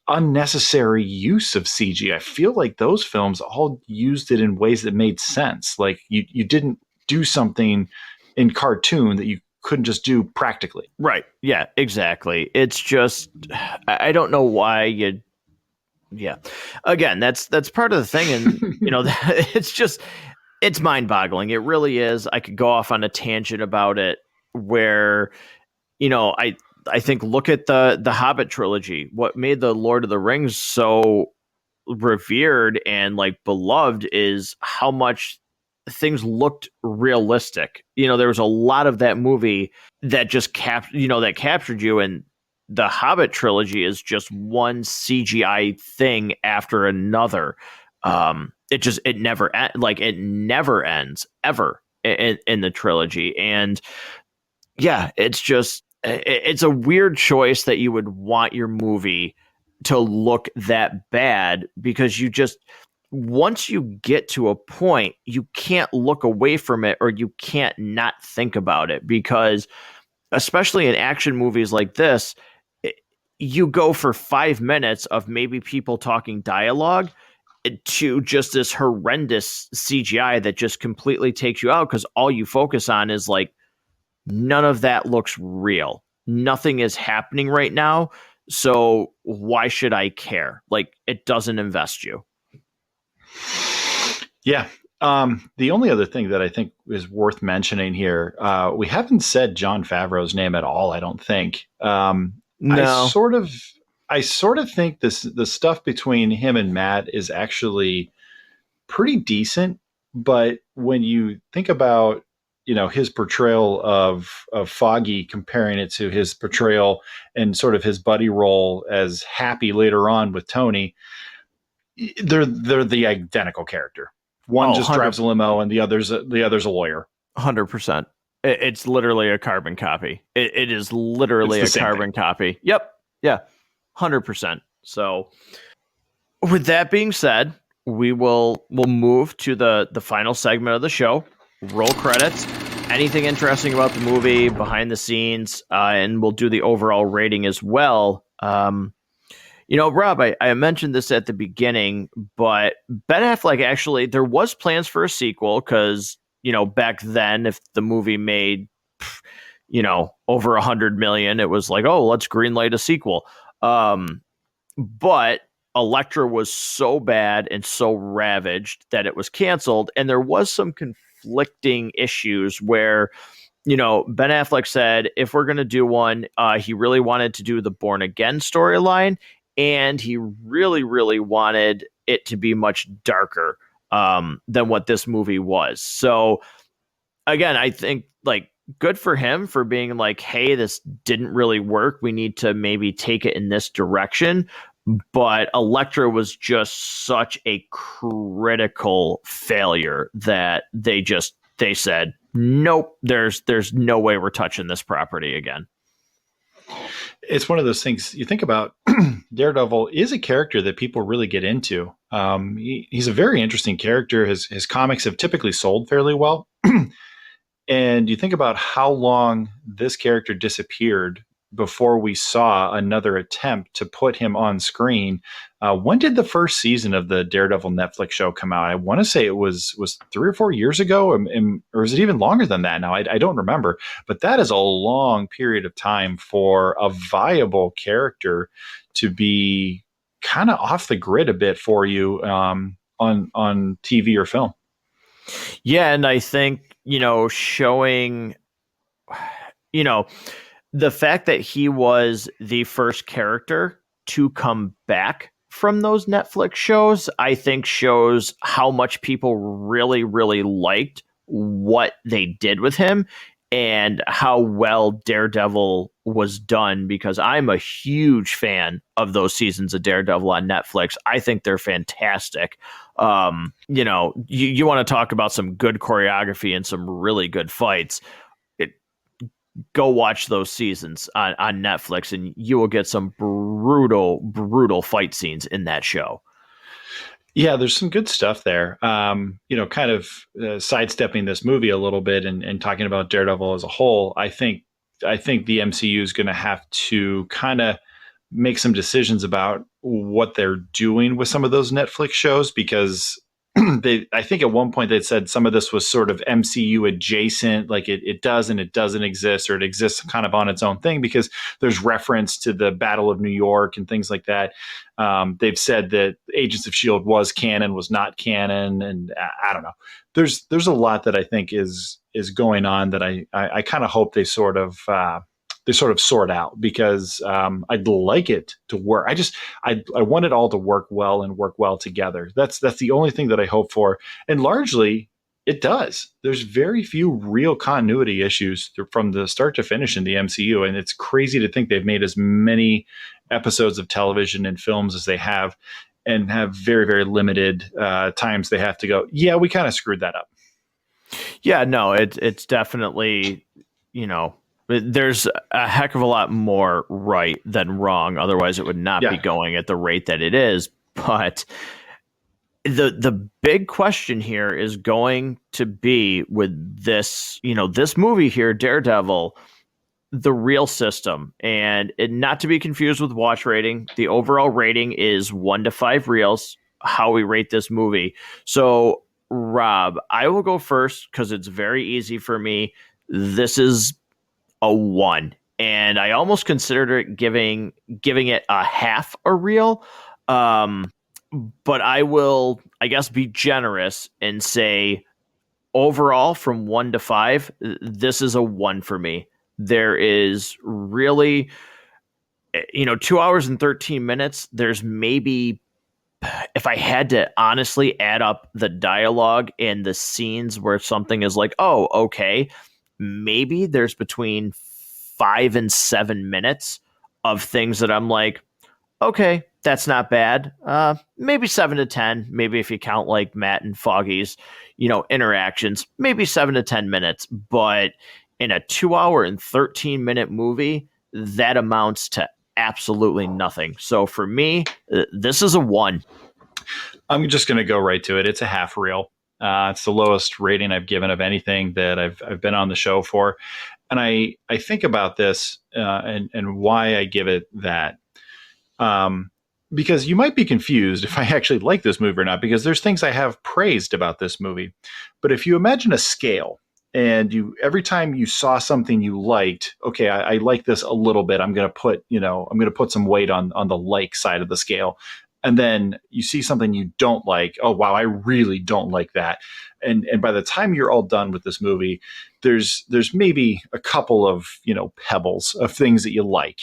unnecessary use of CG. I feel like those films all used it in ways that made sense. You didn't do something in cartoon that you couldn't just do practically. Right. Yeah, exactly. It's just, I don't know why you, yeah. Again, that's part of the thing. And, it's mind boggling. It really is. I could go off on a tangent about it where, I think look at the Hobbit trilogy. What made the Lord of the Rings so revered and like beloved is how much things looked realistic. There was a lot of that movie that just that captured you, and the Hobbit trilogy is just one CGI thing after another. It never ends ever in the trilogy. And yeah, it's a weird choice that you would want your movie to look that bad, because once you get to a point, you can't look away from it, or you can't not think about it, because especially in action movies like this, you go for 5 minutes of maybe people talking dialogue to just this horrendous CGI that just completely takes you out, because all you focus on is like, none of that looks real. Nothing is happening right now. So why should I care? Like, it doesn't invest you. Yeah. The only other thing that I think is worth mentioning here, we haven't said Jon Favreau's name at all, I don't think. No. I sort of think the stuff between him and Matt is actually pretty decent, but when you think about his portrayal of Foggy, comparing it to his portrayal and sort of his buddy role as Happy later on with Tony, they're the identical character. One just drives a limo, and the other's a lawyer. 100%. It's literally a carbon copy. It is literally a carbon copy. Yep. Yeah. 100%. So with that being said, we'll move to the final segment of the show. Roll credits. Anything interesting about the movie, behind the scenes, and we'll do the overall rating as well. Rob, I mentioned this at the beginning, but Ben Affleck, actually, there was plans for a sequel, because, back then, if the movie made, over 100 million, it was like, oh, let's greenlight a sequel. But Elektra was so bad and so ravaged that it was canceled. And there was some conflicting issues where, Ben Affleck said, if we're going to do one, he really wanted to do the Born Again storyline. And he really, really wanted it to be much darker than what this movie was. So, again, I think, like, good for him for being like, hey, this didn't really work. We need to maybe take it in this direction. But Elektra was just such a critical failure that they said, nope, there's no way we're touching this property again. It's one of those things you think about. Daredevil is a character that people really get into. He's a very interesting character. His comics have typically sold fairly well. And you think about how long this character disappeared before we saw another attempt to put him on screen. When did the first season of the Daredevil Netflix show come out? I want to say it was 3 or 4 years ago, or is it even longer than that now? I don't remember. But that is a long period of time for a viable character to be kind of off the grid a bit for you on TV or film. Yeah, and I think, showing, the fact that he was the first character to come back from those Netflix shows, I think shows how much people really, really liked what they did with him and how well Daredevil was done, because I'm a huge fan of those seasons of Daredevil on Netflix. I think they're fantastic. You want to talk about some good choreography and some really good fights. Go watch those seasons on Netflix, and you will get some brutal fight scenes in that show. Yeah, there's some good stuff there. Kind of sidestepping this movie a little bit and talking about Daredevil as a whole, I think the MCU is going to have to kind of make some decisions about what they're doing with some of those Netflix shows, because I think at one point they said some of this was sort of MCU adjacent, like it does and it doesn't exist, or it exists kind of on its own thing because there's reference to the Battle of New York and things like that. They've said that Agents of S.H.I.E.L.D. was canon, was not canon, and I don't know. There's a lot that I think is going on that I kind of hope they sort of sort of sort out, because I'd like it to work. I want it all to work well and work well together. That's the only thing that I hope for, and largely it does. There's very few real continuity issues from the start to finish in the MCU, and it's crazy to think they've made as many episodes of television and films as they have, and have very, very limited times they have to go, yeah, we kind of screwed that up. Yeah, no, it's definitely, there's a heck of a lot more right than wrong. Otherwise, it would not be going at the rate that it is. But the big question here is going to be with this, this movie here, Daredevil, the real system, and not to be confused with watch rating. The overall rating is 1 to 5 reels, how we rate this movie. So, Rob, I will go first because it's very easy for me. This is a 1, and I almost considered it giving it a half a reel. But I will, I guess, be generous and say overall from 1 to 5, this is a 1 for me. There is really, 2 hours and 13 minutes. There's maybe, if I had to honestly add up the dialogue and the scenes where something is like, oh, okay, maybe there's between 5 and 7 minutes of things that I'm like, okay, that's not bad. Maybe 7 to 10. Maybe if you count like Matt and Foggy's, interactions, maybe 7 to 10 minutes. But in a 2 hour and 13 minute movie, that amounts to absolutely nothing. So for me, this is a 1. I'm just going to go right to it. It's a half reel. It's the lowest rating I've given of anything that I've been on the show for. And I think about this and why I give it that. Because you might be confused if I actually like this movie or not, because there's things I have praised about this movie. But if you imagine a scale, and every time you saw something you liked, okay, I like this a little bit, I'm going to put some weight on the like side of the scale. And then you see something you don't like, oh wow, I really don't like that. And by the time you're all done with this movie, there's maybe a couple of, pebbles of things that you like.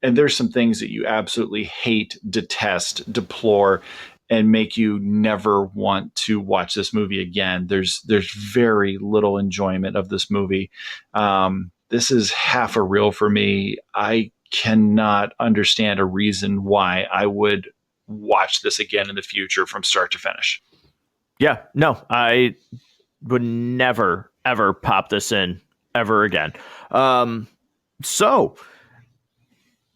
And there's some things that you absolutely hate, detest, deplore, and make you never want to watch this movie again. There's very little enjoyment of this movie. This is half a reel for me. I cannot understand a reason why I would watch this again in the future from start to finish. Yeah, no, I would never, ever pop this in ever again. So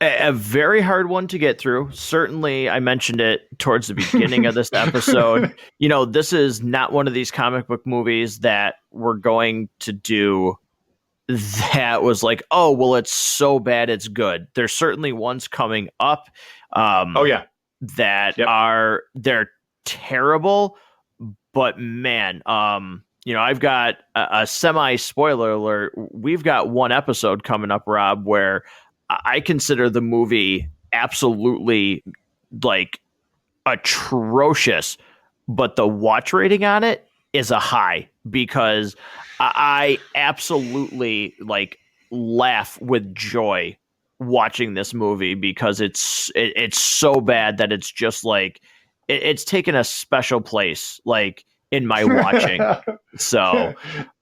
a very hard one to get through. Certainly, I mentioned it towards the beginning of this episode. This is not one of these comic book movies that we're going to do that was like, oh, well, it's so bad it's good. There's certainly ones coming up. That they're terrible. But man, I've got a semi spoiler alert. We've got one episode coming up, Rob, where I consider the movie absolutely like atrocious, but the watch rating on it is a high because I absolutely laugh with joy watching this movie because it's so bad that it's just like it's taken a special place in my watching. So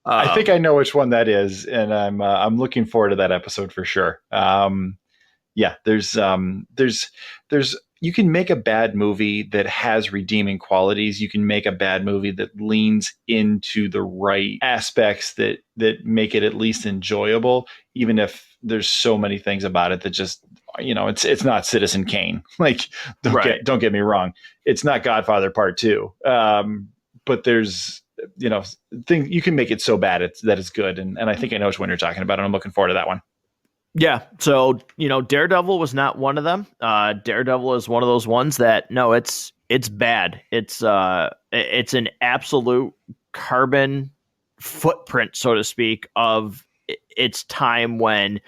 I think I know which one that is, and I'm looking forward to that episode for sure. There's you can make a bad movie that has redeeming qualities. You can make a bad movie that leans into the right aspects that make it at least enjoyable, even if there's so many things about it that just, it's not Citizen Kane. Don't get me wrong. It's not Godfather Part 2. But there's, thing you can make it so bad that it's good. And I think I know which one you're talking about, and I'm looking forward to that one. Yeah. So, Daredevil was not one of them. Daredevil is one of those ones that, no, it's bad. It's an absolute carbon footprint, so to speak, of its time when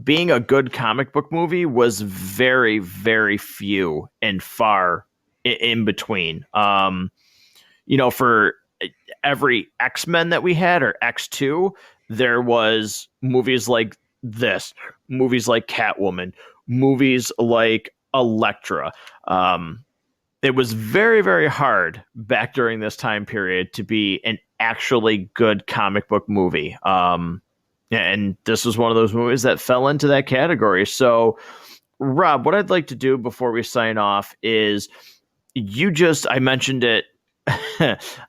being a good comic book movie was very, very few and far in between. For every X-Men that we had or X2, there was movies like this, movies like Catwoman, movies like Elektra. It was very, very hard back during this time period to be an actually good comic book movie. And this was one of those movies that fell into that category. So, Rob, what I'd like to do before we sign off is I mentioned it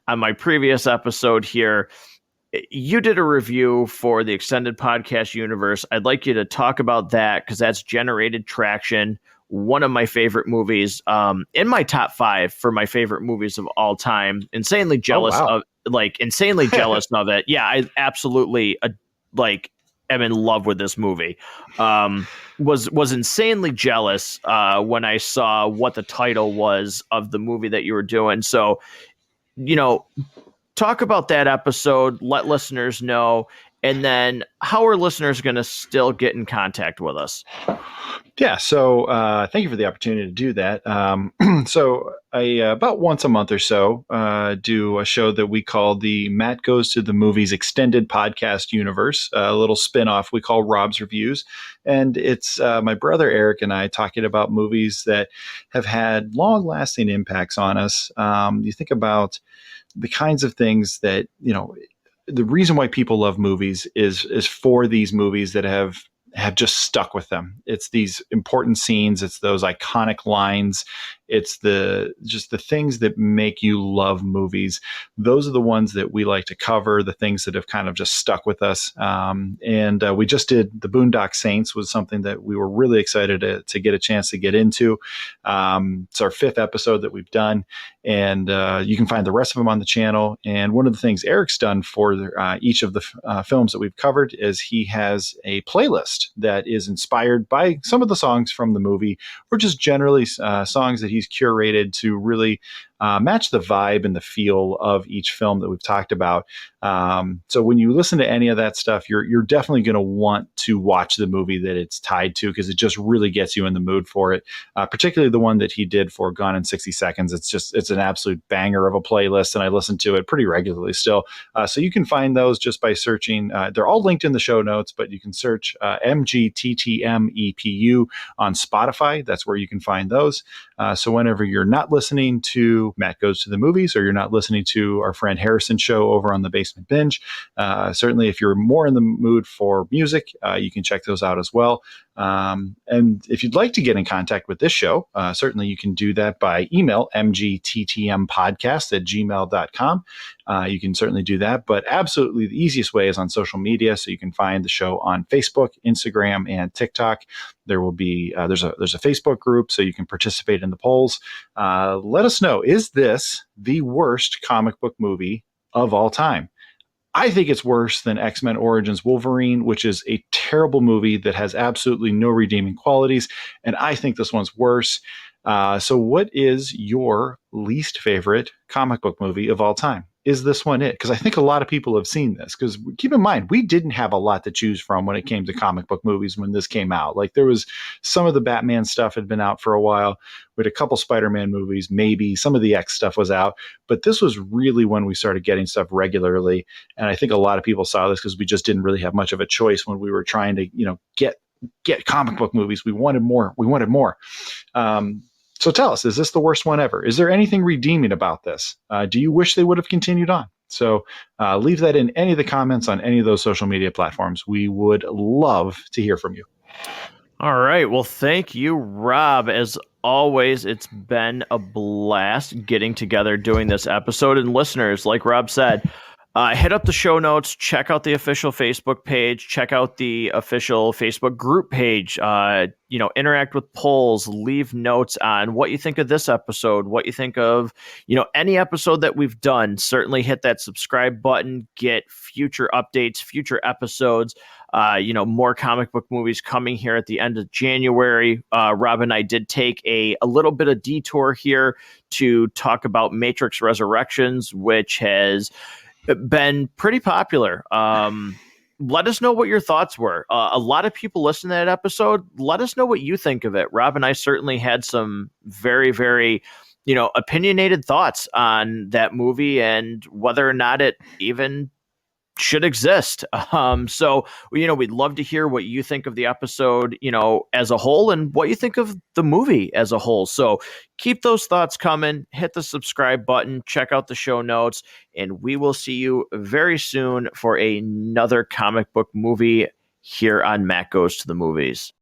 on my previous episode here. You did a review for the extended podcast universe. I'd like you to talk about that because that's generated traction. One of my favorite movies, in my top 5 for my favorite movies of all time. Insanely jealous of it. Yeah, I absolutely am in love with this movie. Was insanely jealous when I saw what the title was of the movie that you were doing. So, talk about that episode, let listeners know, and then how are listeners going to still get in contact with us? Yeah, so thank you for the opportunity to do that. So I about once a month or so do a show that we call the Matt Goes to the Movies Extended Podcast Universe, a little spinoff we call Rob's Reviews. And it's my brother Eric and I talking about movies that have had long-lasting impacts on us. You think about the kinds of things that, the reason why people love movies is for these movies that have just stuck with them. It's these important scenes. It's those iconic lines. It's the things that make you love movies. Those are the ones that we like to cover, the things that have kind of just stuck with us. And we just did The Boondock Saints, was something that we were really excited to get a chance to get into. It's our 5th episode that we've done. And you can find the rest of them on the channel. And one of the things Eric's done for each of the films that we've covered is he has a playlist that is inspired by some of the songs from the movie, or just generally songs that he's curated to really match the vibe and the feel of each film that we've talked about. So when you listen to any of that stuff, you're definitely going to want to watch the movie that it's tied to, because it just really gets you in the mood for it. Particularly the one that he did for Gone in 60 Seconds. It's an absolute banger of a playlist, and I listen to it pretty regularly still. So you can find those just by searching. They're all linked in the show notes, but you can search MGTTMEPU on Spotify. That's where you can find those. So whenever you're not listening to Matt Goes to the Movies, or you're not listening to our friend Harrison show over on the Basement Binge, certainly if you're more in the mood for music, you can check those out as well. And if you'd like to get in contact with this show, certainly you can do that by email, mgttmpodcast@gmail.com. You can certainly do that, but absolutely the easiest way is on social media. So you can find the show on Facebook, Instagram, and TikTok. There will be there's a Facebook group, so you can participate in the polls. Let us know, is this the worst comic book movie of all time? I think it's worse than X-Men Origins Wolverine, which is a terrible movie that has absolutely no redeeming qualities, and I think this one's worse. So what is your least favorite comic book movie of all time? Is this one it? Because I think a lot of people have seen this. Because keep in mind, we didn't have a lot to choose from when it came to comic book movies when this came out. Like, there was some of the Batman stuff had been out for a while. We had a couple Spider-Man movies, maybe some of the X stuff was out. But this was really when we started getting stuff regularly. And I think a lot of people saw this because we just didn't really have much of a choice when we were trying to, get comic book movies. We wanted more. So tell us, is this the worst one ever? Is there anything redeeming about this? Do you wish they would have continued on? So leave that in any of the comments on any of those social media platforms. We would love to hear from you. All right. Well, thank you, Rob. As always, it's been a blast getting together doing this episode. And listeners, like Rob said, hit up the show notes, check out the official Facebook page, check out the official Facebook group page, interact with polls, leave notes on what you think of this episode, what you think of, any episode that we've done. Certainly hit that subscribe button, get future updates, future episodes, more comic book movies coming here at the end of January. Rob and I did take a little bit of detour here to talk about Matrix Resurrections, which has been pretty popular. Let us know what your thoughts were. A lot of people listen to that episode. Let us know what you think of it. Rob and I certainly had some very, very, opinionated thoughts on that movie and whether or not it even should exist. So, we'd love to hear what you think of the episode, as a whole, and what you think of the movie as a whole. So keep those thoughts coming, hit the subscribe button, check out the show notes, and we will see you very soon for another comic book movie here on Matt Goes to the Movies.